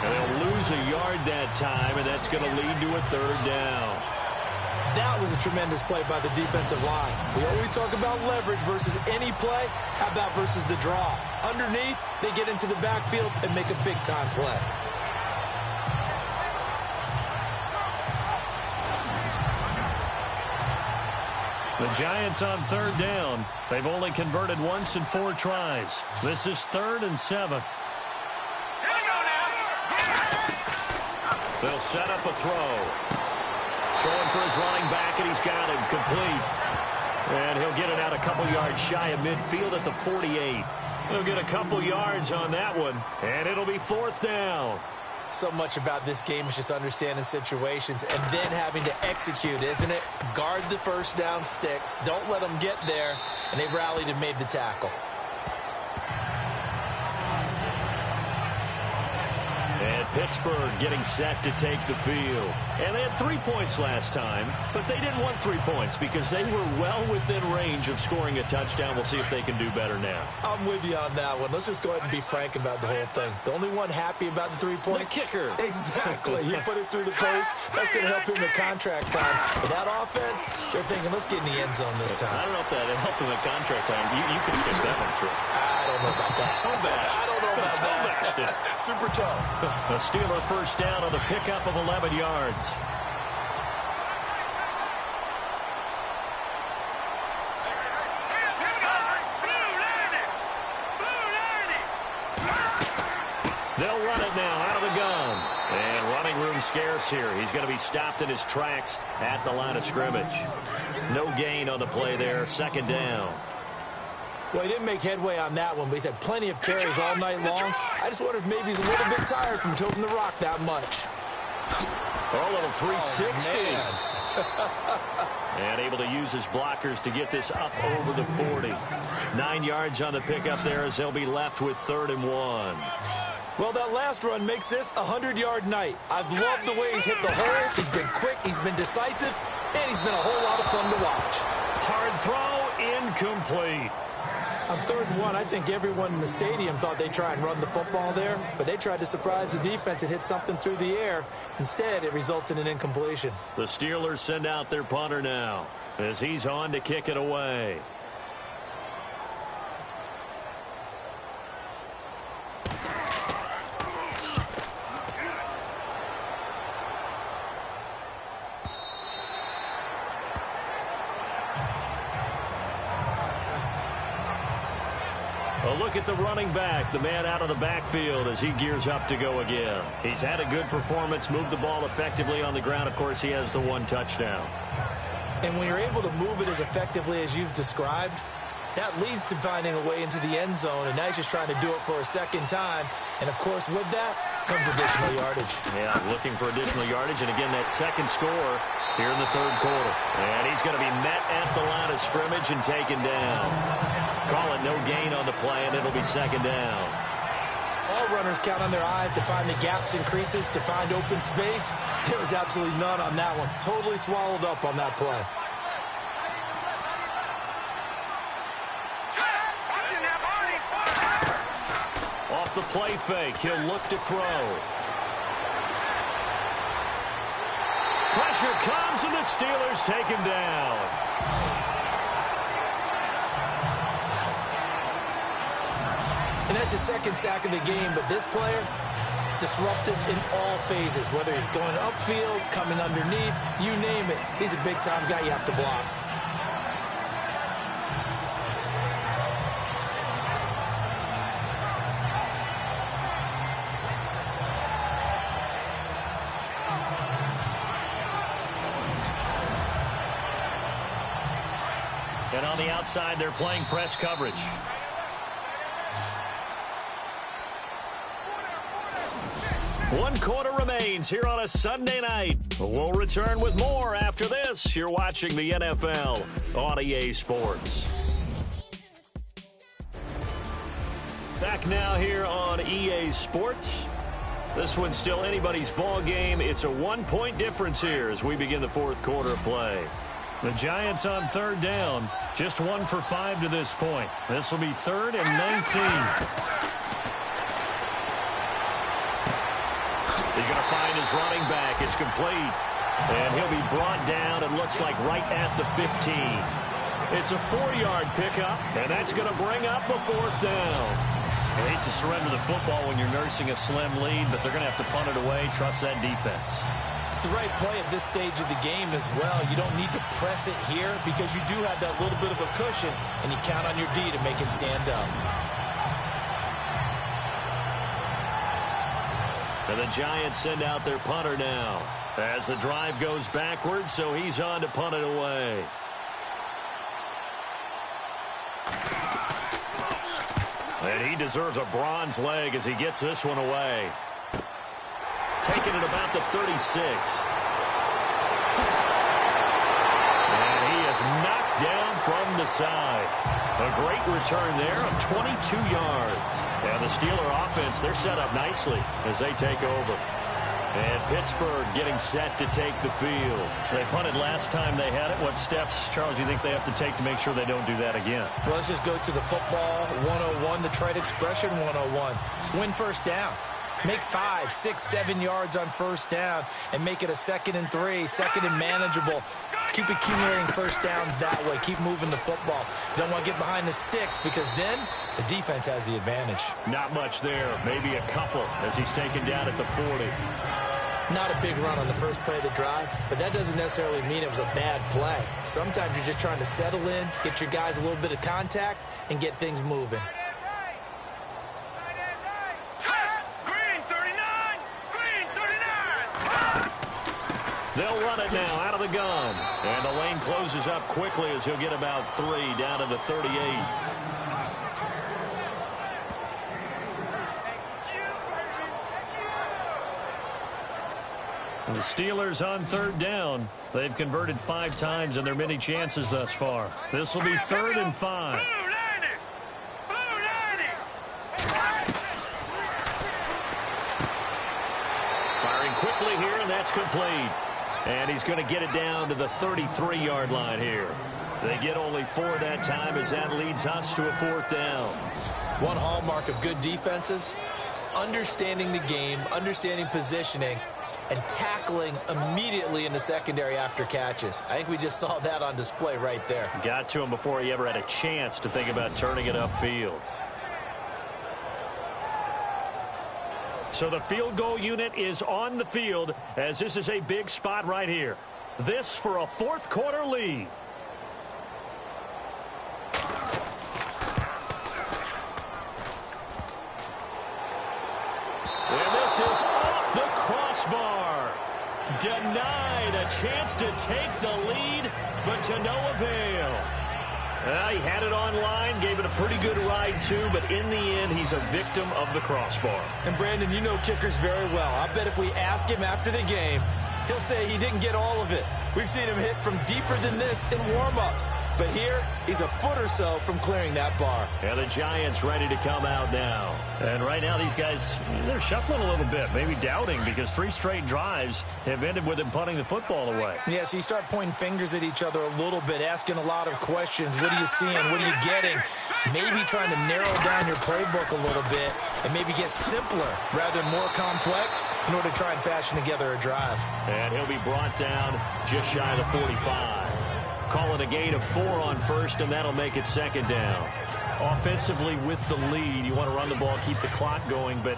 [SPEAKER 2] And they'll lose a yard that time, and that's going to lead to a third down.
[SPEAKER 3] That was a tremendous play by the defensive line. We always talk about leverage versus any play. How about versus the draw? Underneath, they get into the backfield and make a big-time play.
[SPEAKER 2] The Giants on third down. They've only converted once in 4 tries. This is 3rd and 7. They'll set up a throw. Throwing for his running back, and he's got him complete. And he'll get it out a couple yards shy of midfield at the 48. He'll get a couple yards on that one, and it'll be 4th down.
[SPEAKER 3] So much about this game is just understanding situations and then having to execute, isn't it? Guard the first down sticks. Don't let them get there. And they rallied and made the tackle.
[SPEAKER 2] And Pittsburgh getting set to take the field. And they had 3 points last time, but they didn't want 3 points because they were well within range of scoring a touchdown. We'll see if they can do better now.
[SPEAKER 3] I'm with you on that one. Let's just go ahead and be frank about the whole thing. The only one happy about the 3-point?
[SPEAKER 2] The kicker.
[SPEAKER 3] Exactly. He put it through the post. That's going to help him in contract time. But that offense, they're thinking, let's get in the end zone this time.
[SPEAKER 2] I don't know if that helped him in contract time. You can kick that one through.
[SPEAKER 3] I don't know about that.
[SPEAKER 2] Toe bash.
[SPEAKER 3] I don't know about
[SPEAKER 2] toe
[SPEAKER 3] that.
[SPEAKER 2] bashed it.
[SPEAKER 3] Super toe.
[SPEAKER 2] A Steeler first down on the pickup of 11 yards. They'll run it now out of the gun. And running room scarce here. He's going to be stopped in his tracks at the line of scrimmage. No gain on the play there. Second down.
[SPEAKER 3] Well, he didn't make headway on that one, but he's had plenty of carries all night long. I just wonder if maybe he's a little bit tired from toting the rock that much.
[SPEAKER 2] A little 360.
[SPEAKER 3] Oh,
[SPEAKER 2] and able to use his blockers to get this up over the 40. 9 yards on the pickup there as they'll be left with 3rd and 1.
[SPEAKER 3] Well, that last run makes this a 100-yard night. I've loved the way he's hit the holes. He's been quick. He's been decisive. And he's been a whole lot of fun to watch.
[SPEAKER 2] Hard throw, incomplete.
[SPEAKER 3] On 3rd and 1, I think everyone in the stadium thought they'd try and run the football there, but they tried to surprise the defense and hit something through the air. Instead, it results in an incompletion.
[SPEAKER 2] The Steelers send out their punter now as he's on to kick it away. look at the running back, the man out of the backfield as he gears up to go again. He's had a good performance, moved the ball effectively on the ground. Of course, he has the one touchdown.
[SPEAKER 3] And when you're able to move it as effectively as you've described, that leads to finding a way into the end zone, and now he's just trying to do it for a second time. And, of course, with that comes additional yardage.
[SPEAKER 2] Yeah, looking for additional yardage, and again, that second score here in the third quarter. And he's going to be met at the line of scrimmage and taken down. Call it no gain on the play, and it'll be second down.
[SPEAKER 3] All runners count on their eyes to find the gaps and creases, to find open space. There was absolutely none on that one. Totally swallowed up on that play.
[SPEAKER 2] Off the play fake, he'll look to throw. Pressure comes, and the Steelers take him down.
[SPEAKER 3] And that's his second sack of the game, but this player, disruptive in all phases, whether he's going upfield, coming underneath, you name it. He's a big-time guy you have to block.
[SPEAKER 2] And on the outside, they're playing press coverage. One quarter remains here on a Sunday night. We'll return with more after this. You're watching the NFL on EA Sports. Back now here on EA Sports. This one's still anybody's ball game. It's a one-point difference here as we begin the fourth quarter of play. The Giants on third down. Just 1 for 5 to this point. This will be 3rd and 19. He's going to find his running back. It's complete. And he'll be brought down, it looks like, right at the 15. It's a 4-yard pickup, and that's going to bring up a 4th down. I hate to surrender the football when you're nursing a slim lead, but they're going to have to punt it away. Trust that defense.
[SPEAKER 3] It's the right play at this stage of the game as well. You don't need to press it here because you do have that little bit of a cushion, and you count on your D to make it stand up.
[SPEAKER 2] And the Giants send out their punter now as the drive goes backwards, so he's on to punt it away. And he deserves a bronze leg as he gets this one away. Taking it about the 36. And he is knocked down from the side. A great return there of 22 yards. And the Steeler offense, they're set up nicely as they take over. And Pittsburgh getting set to take the field. They punted last time they had it. What steps, Charles, do you think they have to take to make sure they don't do that again?
[SPEAKER 3] Well, let's just go to the football 101, the trade expression 101. Win first down. Make 5, 6, 7 yards on first down and make it a 2nd and 3, 2nd and manageable. Keep accumulating first downs that way. Keep moving the football. You don't want to get behind the sticks because then the defense has the advantage.
[SPEAKER 2] Not much there. Maybe a couple as he's taken down at the 40.
[SPEAKER 3] Not a big run on the first play of the drive, but that doesn't necessarily mean it was a bad play. Sometimes you're just trying to settle in, get your guys a little bit of contact, and get things moving.
[SPEAKER 2] They'll run it now out of the gun. And the lane closes up quickly as he'll get about 3 down to the 38. The Steelers on third down. They've converted 5 times in their many chances thus far. This will be 3rd and 5. Firing quickly here, and that's complete. And he's going to get it down to the 33-yard line here. They get only 4 that time as that leads us to a 4th down.
[SPEAKER 3] One hallmark of good defenses is understanding the game, understanding positioning, and tackling immediately in the secondary after catches. I think we just saw that on display right there.
[SPEAKER 2] Got to him before he ever had a chance to think about turning it upfield. So the field goal unit is on the field as this is a big spot right here. This for a 4th quarter lead. Misses off the crossbar. Denied a chance to take the lead, but to no avail. He had it online, gave it a pretty good ride too, but in the end, he's a victim of the crossbar.
[SPEAKER 3] And Brandon, you know kickers very well. I bet if we ask him after the game, he'll say he didn't get all of it. We've seen him hit from deeper than this in warm-ups. But here, he's a foot or so from clearing that bar.
[SPEAKER 2] And the Giants ready to come out now. And right now, these guys, they're shuffling a little bit, maybe doubting, because 3 straight drives have ended with him punting the football away.
[SPEAKER 3] Yeah, so you start pointing fingers at each other a little bit, asking a lot of questions. What are you seeing? What are you getting? Maybe trying to narrow down your playbook a little bit and maybe get simpler rather than more complex in order to try and fashion together a drive.
[SPEAKER 2] And he'll be brought down just shy of the 45. Calling a gain of 4 on first, and that'll make it 2nd down. Offensively with the lead, you want to run the ball, keep the clock going, but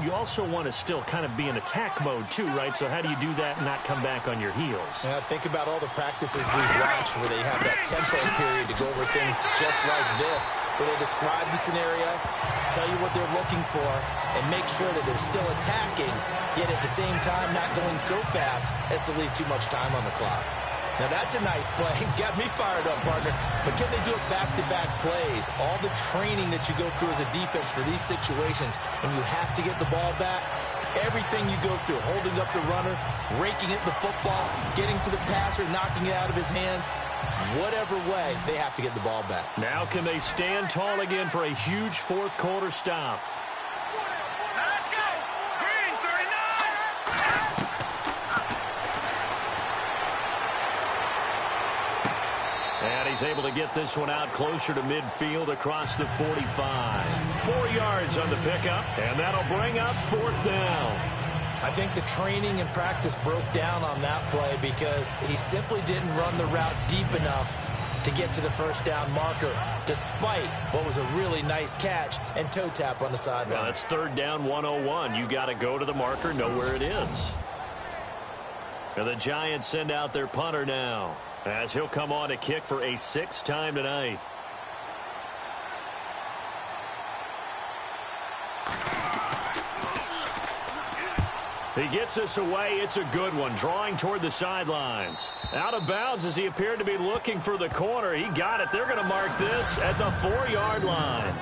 [SPEAKER 2] you also want to still kind of be in attack mode too, right? So how do you do that and not come back on your heels?
[SPEAKER 3] Yeah, think about all the practices we've watched where they have that tempo period to go over things just like this, where they describe the scenario, tell you what they're looking for, and make sure that they're still attacking, yet at the same time not going so fast as to leave too much time on the clock. Now, that's a nice play. Got me fired up, partner. But can they do it back-to-back plays? All the training that you go through as a defense for these situations, when you have to get the ball back, everything you go through, holding up the runner, raking at the football, getting to the passer, knocking it out of his hands, whatever way, they have to get the ball back.
[SPEAKER 2] Now can they stand tall again for a huge 4th quarter stop?
[SPEAKER 4] Let's go! Green 39!
[SPEAKER 2] And he's able to get this one out closer to midfield across the 45. 4 yards on the pickup, and that'll bring up 4th down.
[SPEAKER 3] I think the training and practice broke down on that play because he simply didn't run the route deep enough to get to the 1st down marker, despite what was a really nice catch and toe tap on the sideline.
[SPEAKER 2] Well, that's 3rd down 101. You got to go to the marker, know where it is. And the Giants send out their punter now, as he'll come on to kick for a 6th time tonight. He gets us away. It's a good one. Drawing toward the sidelines. Out of bounds as he appeared to be looking for the corner. He got it. They're going to mark this at the 4-yard line.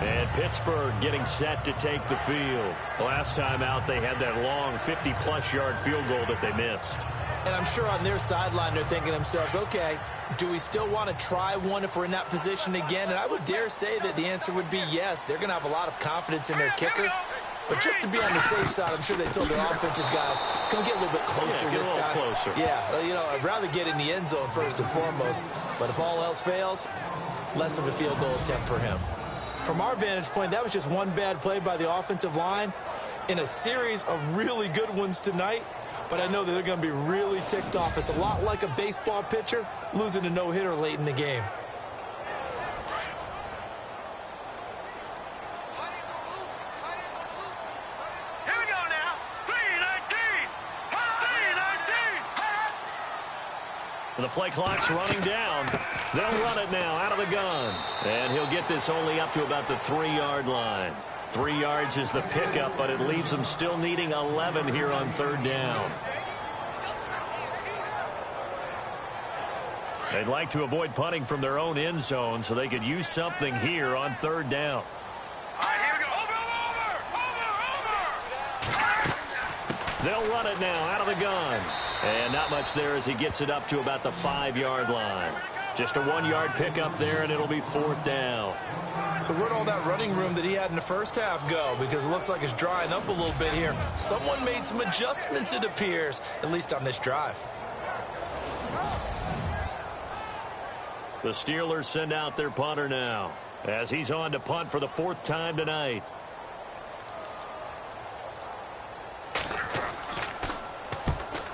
[SPEAKER 2] And Pittsburgh getting set to take the field. Last time out, they had that long 50-plus yard field goal that they missed.
[SPEAKER 3] And I'm sure on their sideline they're thinking to themselves, okay, do we still want to try one if we're in that position again? And I would dare say that the answer would be yes. They're going to have a lot of confidence in their kicker. But just to be on the safe side, I'm sure they told their offensive guys, can we get a little bit closer this time?
[SPEAKER 2] Closer.
[SPEAKER 3] Yeah, you know, I'd rather get in the end zone first and foremost. But if all else fails, less of a field goal attempt for him. From our vantage point, that was just one bad play by the offensive line in a series of really good ones tonight. But I know that they're going to be really ticked off. It's a lot like a baseball pitcher losing a no-hitter late in the game.
[SPEAKER 4] Here we go now. 3-19. 3-19.
[SPEAKER 2] The play clock's running down. They'll run it now out of the gun. And he'll get this only up to about the 3-yard line. 3 yards is the pickup, but it leaves them still needing 11 here on 3rd down. They'd like to avoid punting from their own end zone so they could use something here on 3rd down.
[SPEAKER 4] All right, here we go. Over.
[SPEAKER 2] They'll run it now out of the gun. And not much there as he gets it up to about the 5-yard line. Just a 1-yard pickup there, and it'll be 4th down.
[SPEAKER 3] So where'd all that running room that he had in the first half go? Because it looks like it's drying up a little bit here. Someone made some adjustments, it appears, at least on this drive.
[SPEAKER 2] The Steelers send out their punter now, as he's on to punt for the 4th time tonight.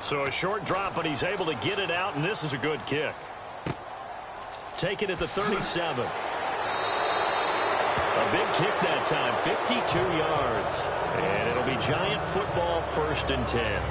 [SPEAKER 2] So a short drop, but he's able to get it out, and this is a good kick. Take it at the 37. A big kick that time, 52 yards. And it'll be Giant football, 1st and 10.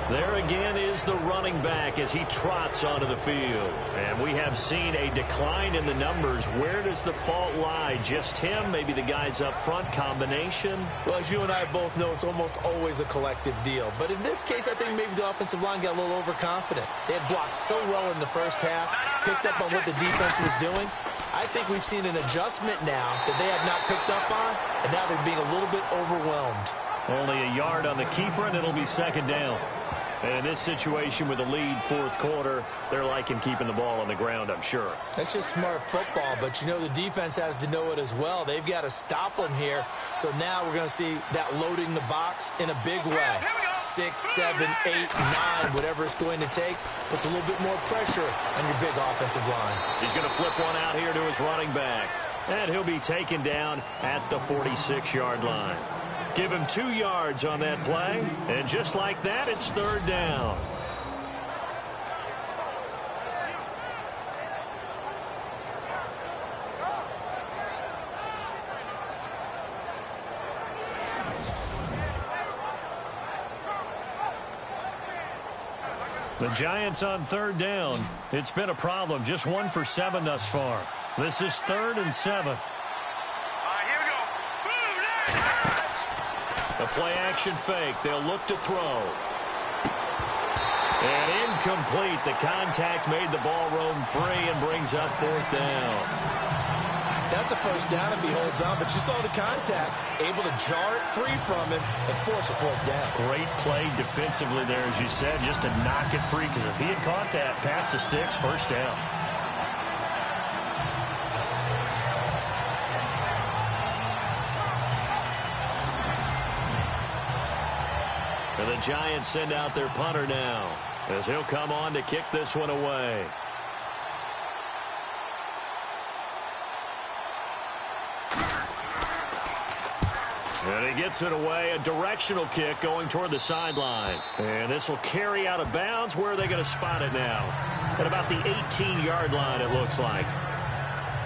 [SPEAKER 2] There again is the running back as he trots onto the field. And we have seen a decline in the numbers. Where does the fault lie? Just him? Maybe the guys up front? Combination?
[SPEAKER 3] Well, as you and I both know, it's almost always a collective deal. But in this case, I think maybe the offensive line got a little overconfident. They had blocked so well in the first half, picked up on what the defense was doing. I think we've seen an adjustment now that they have not picked up on, and now they're being a little bit overwhelmed.
[SPEAKER 2] Only a yard on the keeper, and it'll be second down. And in this situation with the lead fourth quarter, they're liking keeping the ball on the ground, I'm sure.
[SPEAKER 3] That's just smart football, but you know the defense has to know it as well. They've got to stop them here. So now we're going to see that loading the box in a big way. 6, 7, 8, 9, whatever it's going to take, puts a little bit more pressure on your big offensive line.
[SPEAKER 2] He's going to flip one out here to his running back. And he'll be taken down at the 46-yard line. Give him 2 yards on that play. And just like that, it's third down. The Giants on third down. It's been a problem. Just 1 for 7 thus far. This is 3rd and 7. A play-action fake. They'll look to throw. And incomplete. The contact made the ball roam free and brings up 4th down.
[SPEAKER 3] That's a first down if he holds on, but you saw the contact. Able to jar it free from him and force a 4th down.
[SPEAKER 2] Great play defensively there, as you said, just to knock it free, because if he had caught that, pass the sticks, first down. And the Giants send out their punter now, as he'll come on to kick this one away. And he gets it away, a directional kick going toward the sideline. And this will carry out of bounds. Where are they going to spot it now? At about the 18-yard line, it looks like.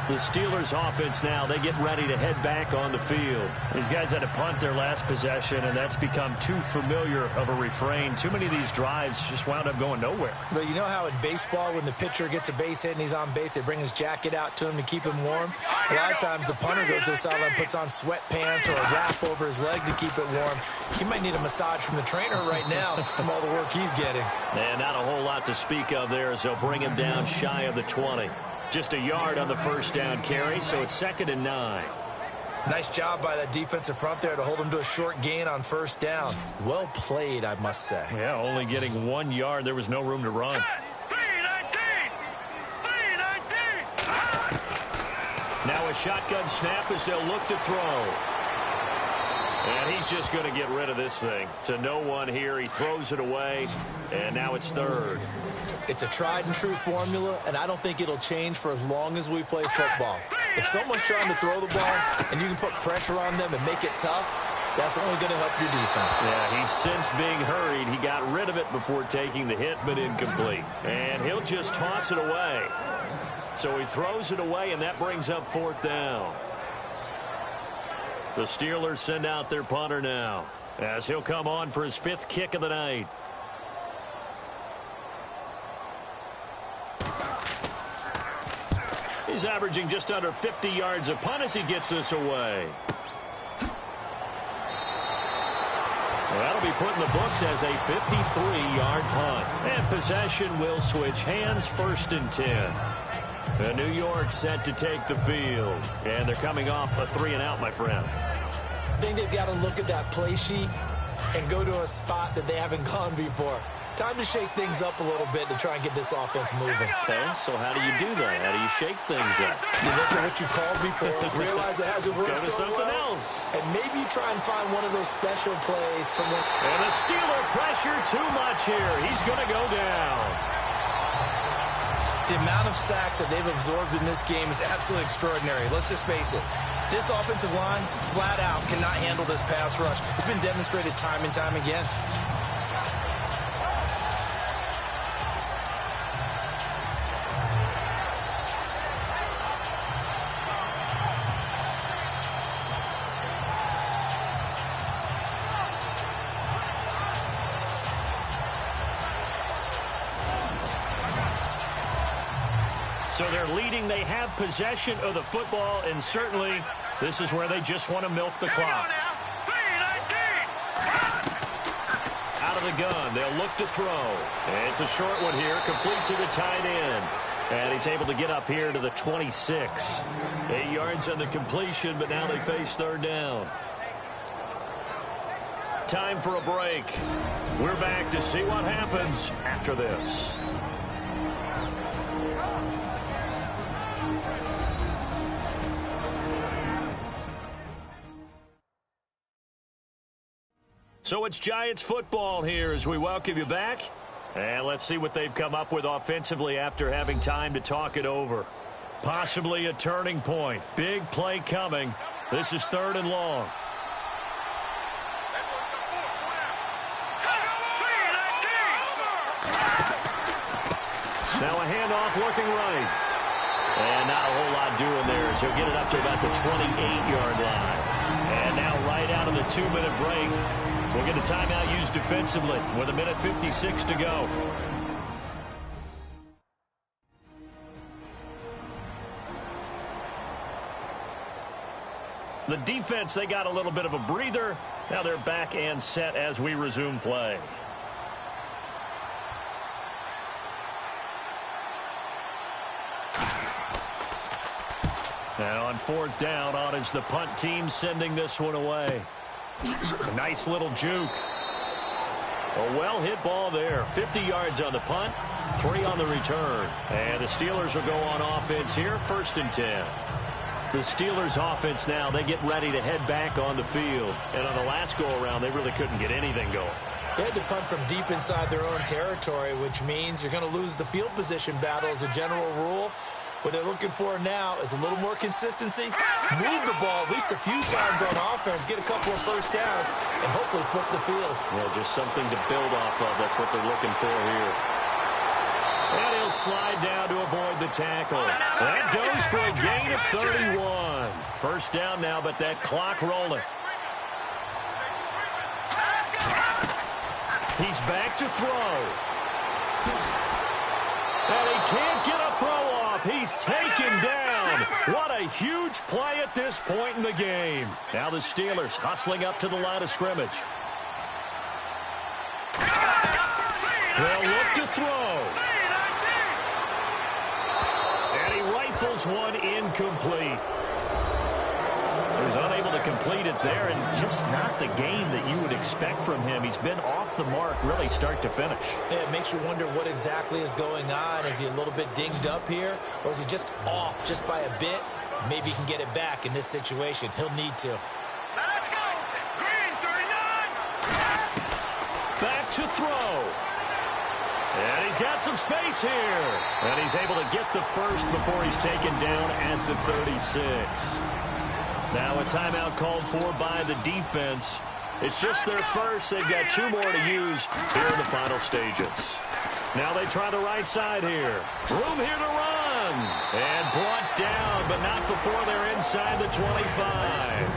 [SPEAKER 2] The Steelers offense now, they get ready to head back on the field. These guys had to punt their last possession, and that's become too familiar of a refrain. Too many of these drives just wound up going nowhere.
[SPEAKER 3] But you know how in baseball, when the pitcher gets a base hit and he's on base, they bring his jacket out to him to keep him warm? A lot of times the punter goes to the sideline, puts on sweatpants or a wrap over his leg to keep it warm. He might need a massage from the trainer right now from all the work he's getting.
[SPEAKER 2] And not a whole lot to speak of there, as they'll bring him down shy of the 20. Just a yard on the first down carry, so it's 2nd and 9.
[SPEAKER 3] Nice job by that defensive front there to hold him to a short gain on first down. Well played, I must say.
[SPEAKER 2] Yeah, only getting 1 yard. There was no room to run.
[SPEAKER 4] 319!
[SPEAKER 2] Now a shotgun snap as they'll look to throw. And he's just going to get rid of this thing. To no one here. He throws it away, and now it's 3rd.
[SPEAKER 3] It's a tried-and-true formula, and I don't think it'll change for as long as we play football. If someone's trying to throw the ball and you can put pressure on them and make it tough, that's only going to help your defense.
[SPEAKER 2] Yeah, he's since being hurried. He got rid of it before taking the hit, but incomplete. And he'll just toss it away. So he throws it away, and that brings up 4th down. The Steelers send out their punter now, as he'll come on for his 5th kick of the night. He's averaging just under 50 yards a punt as he gets this away. Well, that'll be put in the books as a 53-yard punt. And possession will switch hands, 1st and 10. New York set to take the field. And they're coming off a 3-and-out, my friend.
[SPEAKER 3] I think they've got to look at that play sheet and go to a spot that they haven't gone before. Time to shake things up a little bit to try and get this offense moving.
[SPEAKER 2] Okay, so how do you do that? How do you shake things up?
[SPEAKER 3] You look at what you called before, realize it hasn't worked
[SPEAKER 2] Go to
[SPEAKER 3] so
[SPEAKER 2] something
[SPEAKER 3] well,
[SPEAKER 2] else.
[SPEAKER 3] and maybe you try and find one of those special plays from when...
[SPEAKER 2] And the Steeler pressure too much here. He's going to go down.
[SPEAKER 3] The amount of sacks that they've absorbed in this game is absolutely extraordinary. Let's just face it. This offensive line, flat out, cannot handle this pass rush. It's been demonstrated time and time again.
[SPEAKER 2] So they're leading. They have possession of the football, and certainly this is where they just want to milk the clock. Out of the gun, they'll look to throw. It's a short one here, complete to the tight end. And he's able to get up here to the 26. 8 yards on the completion, but now they face third down. Time for a break. We're back to see what happens after this. So it's Giants football here as we welcome you back. And let's see what they've come up with offensively after having time to talk it over. Possibly a turning point. Big play coming. This is 3rd and long. Now a handoff looking right. And not a whole lot doing there as he'll get it up to about the 28-yard line. And now right out of the 2-minute break, we'll get a timeout used defensively with 1:56 to go. The defense, they got a little bit of a breather. Now they're back and set as we resume play. Now on 4th down, on is the punt team sending this one away. A nice little juke. A well-hit ball there. 50 yards on the punt, 3 on the return. And the Steelers will go on offense here, 1st and 10. The Steelers offense now, they get ready to head back on the field. And on the last go-around, they really couldn't get anything going.
[SPEAKER 3] They had to punt from deep inside their own territory, which means you're going to lose the field position battle as a general rule. What they're looking for now is a little more consistency, move the ball at least a few times on offense, get a couple of first downs, and hopefully flip the field.
[SPEAKER 2] Well, just something to build off of. That's what they're looking for here. And he'll slide down to avoid the tackle. That goes for a gain of 31. First down now, but that clock rolling. He's back to throw. And he can't get a throw off. He's taken down. What a huge play at this point in the game. Now the Steelers hustling up to the line of scrimmage. They'll look to throw. And he rifles one incomplete. He was unable to complete it there, and just not the game that you would expect from him. He's been off the mark really start to finish.
[SPEAKER 3] Yeah, it makes you wonder what exactly is going on. Is he a little bit dinged up here, or is he just off just by a bit? Maybe he can get it back in this situation. He'll need to.
[SPEAKER 4] Let's go. Green 39.
[SPEAKER 2] Back to throw. And he's got some space here. And he's able to get the first before he's taken down at the 36. Now a timeout called for by the defense. It's just their first. They've got 2 more to use here in the final stages. Now they try the right side here. Room here to run. And brought down, but not before they're inside the 25.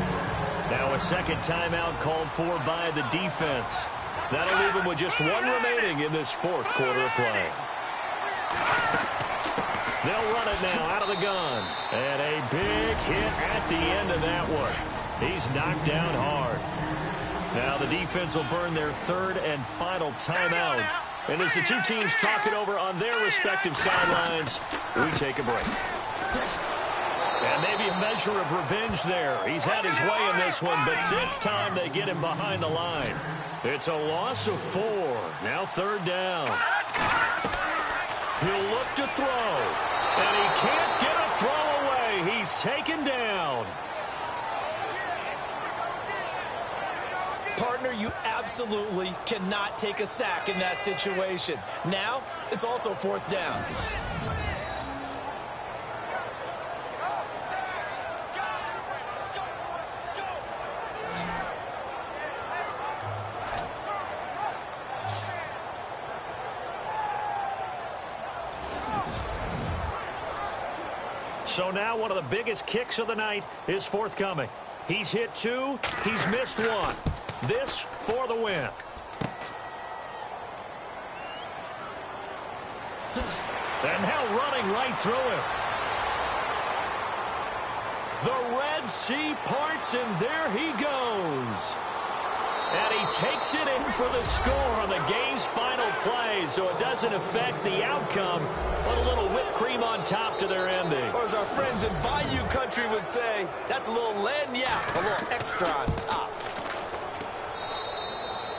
[SPEAKER 2] Now a second timeout called for by the defense. That'll leave them with just 1 remaining in this 4th quarter of play. They'll run it now out of the gun. And a big hit at the end of that one. He's knocked down hard. Now the defense will burn their 3rd and final timeout. And as the 2 teams talk it over on their respective sidelines, we take a break. And maybe a measure of revenge there. He's had his way in this one, but this time they get him behind the line. It's a loss of 4. Now 3rd down. He'll look to throw. And he can't get a throw away. He's taken down.
[SPEAKER 3] Partner, you absolutely cannot take a sack in that situation. Now, it's also 4th down.
[SPEAKER 2] So now one of the biggest kicks of the night is forthcoming. He's hit 2. He's missed 1. This for the win. And now running running right through him. The Red Sea parts, and there he goes. And he takes it in for the score on the game's final play, so it doesn't affect the outcome, but a little whipped cream on top to their ending.
[SPEAKER 3] Or as our friends in Bayou Country would say, that's a little lagniappe, a little extra on top.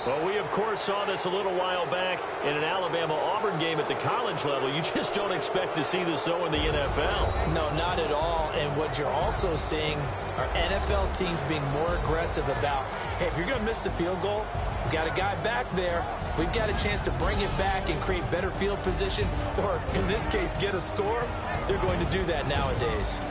[SPEAKER 2] Well, we, of course, saw this a little while back in an Alabama-Auburn game at the college level. You just don't expect to see this so in the NFL.
[SPEAKER 3] No, not at all. And what you're also seeing are NFL teams being more aggressive about, hey, if you're going to miss the field goal, we've got a guy back there. If we've got a chance to bring it back and create better field position, or in this case, get a score, they're going to do that nowadays.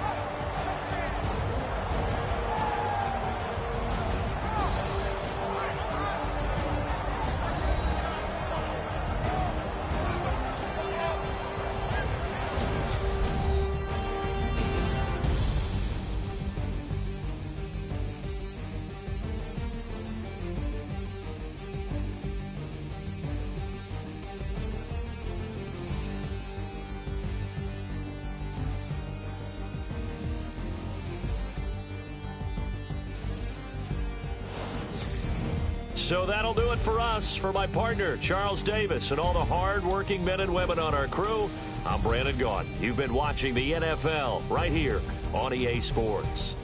[SPEAKER 2] So that'll do it for us. For my partner, Charles Davis, and all the hard-working men and women on our crew, I'm Brandon Gaudin. You've been watching the NFL right here on EA Sports.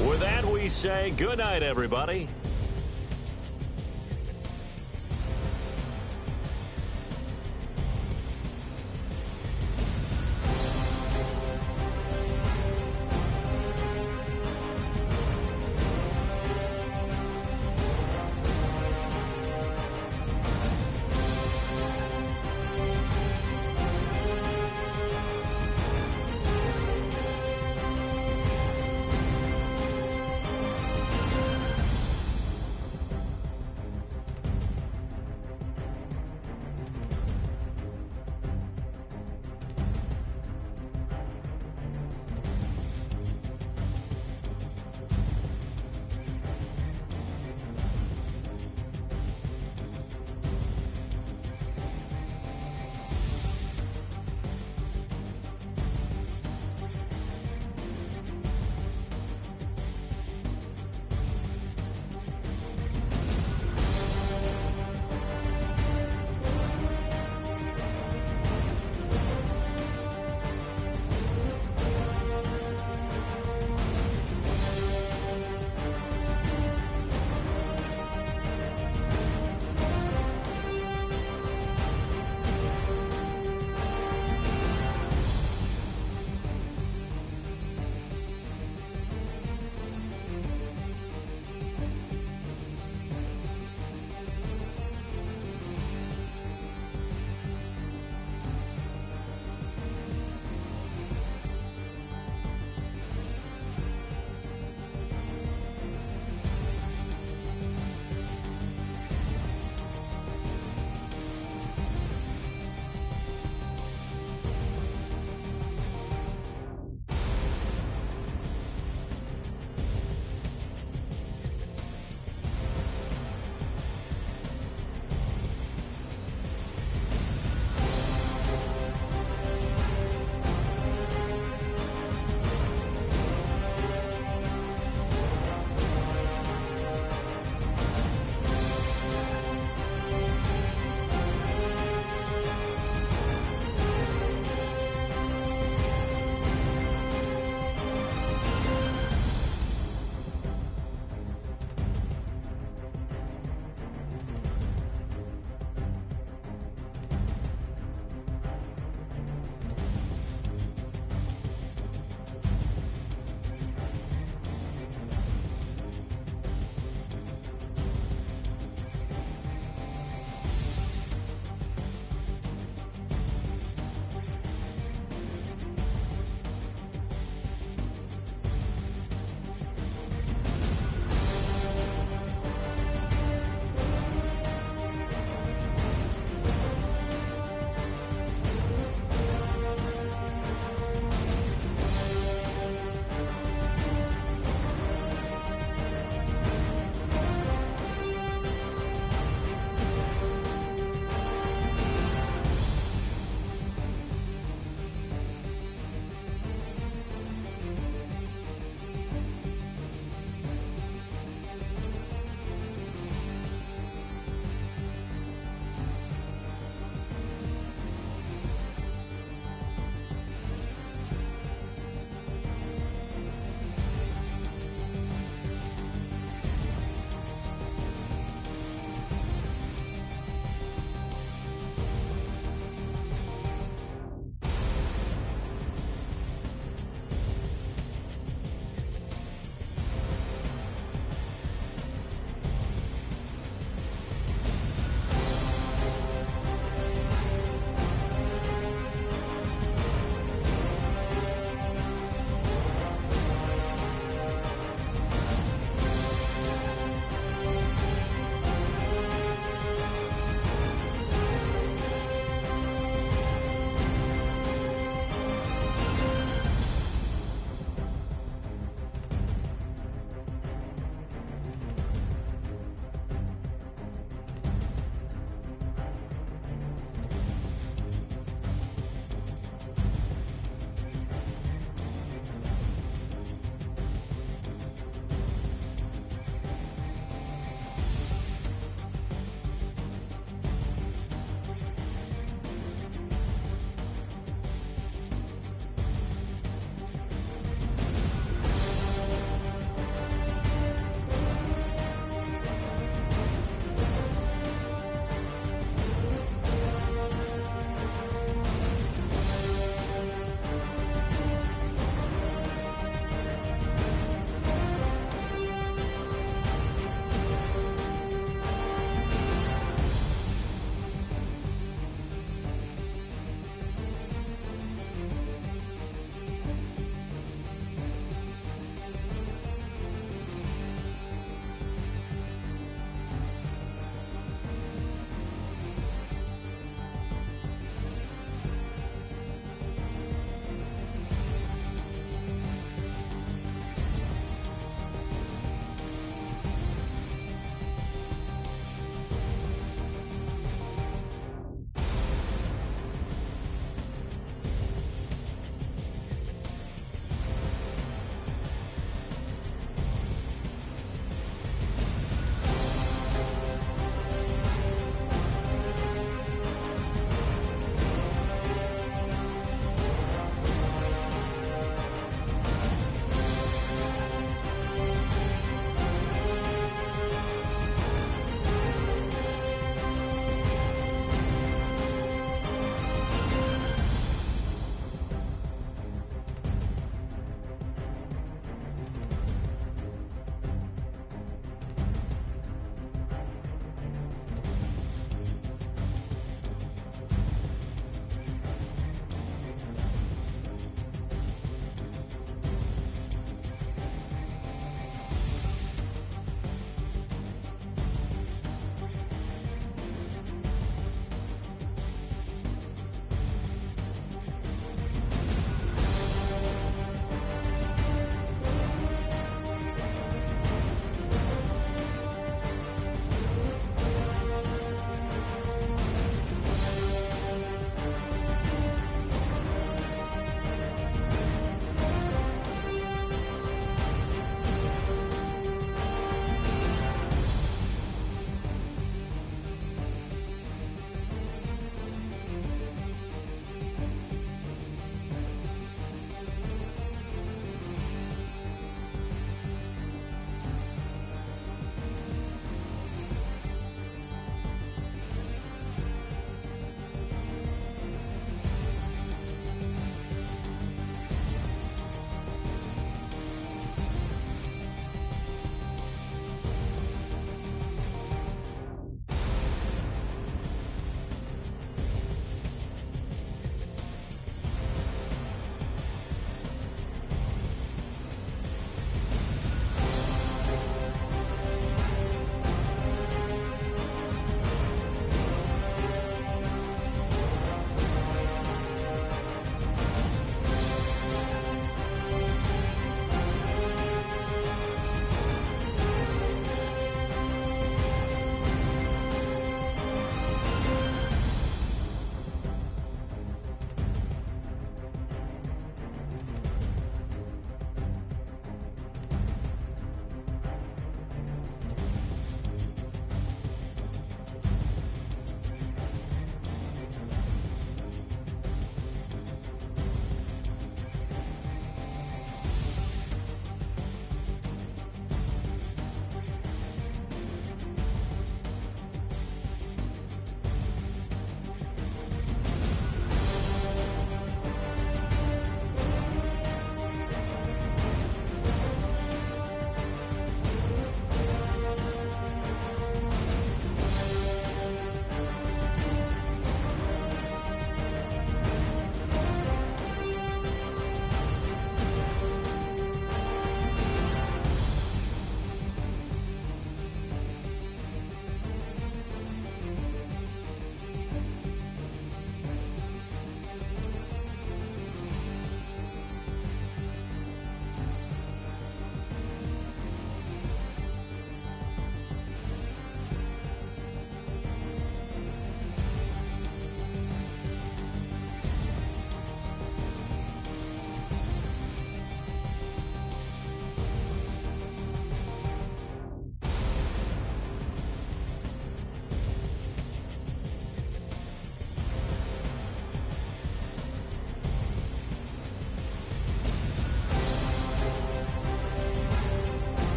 [SPEAKER 2] With that, we say good night, everybody.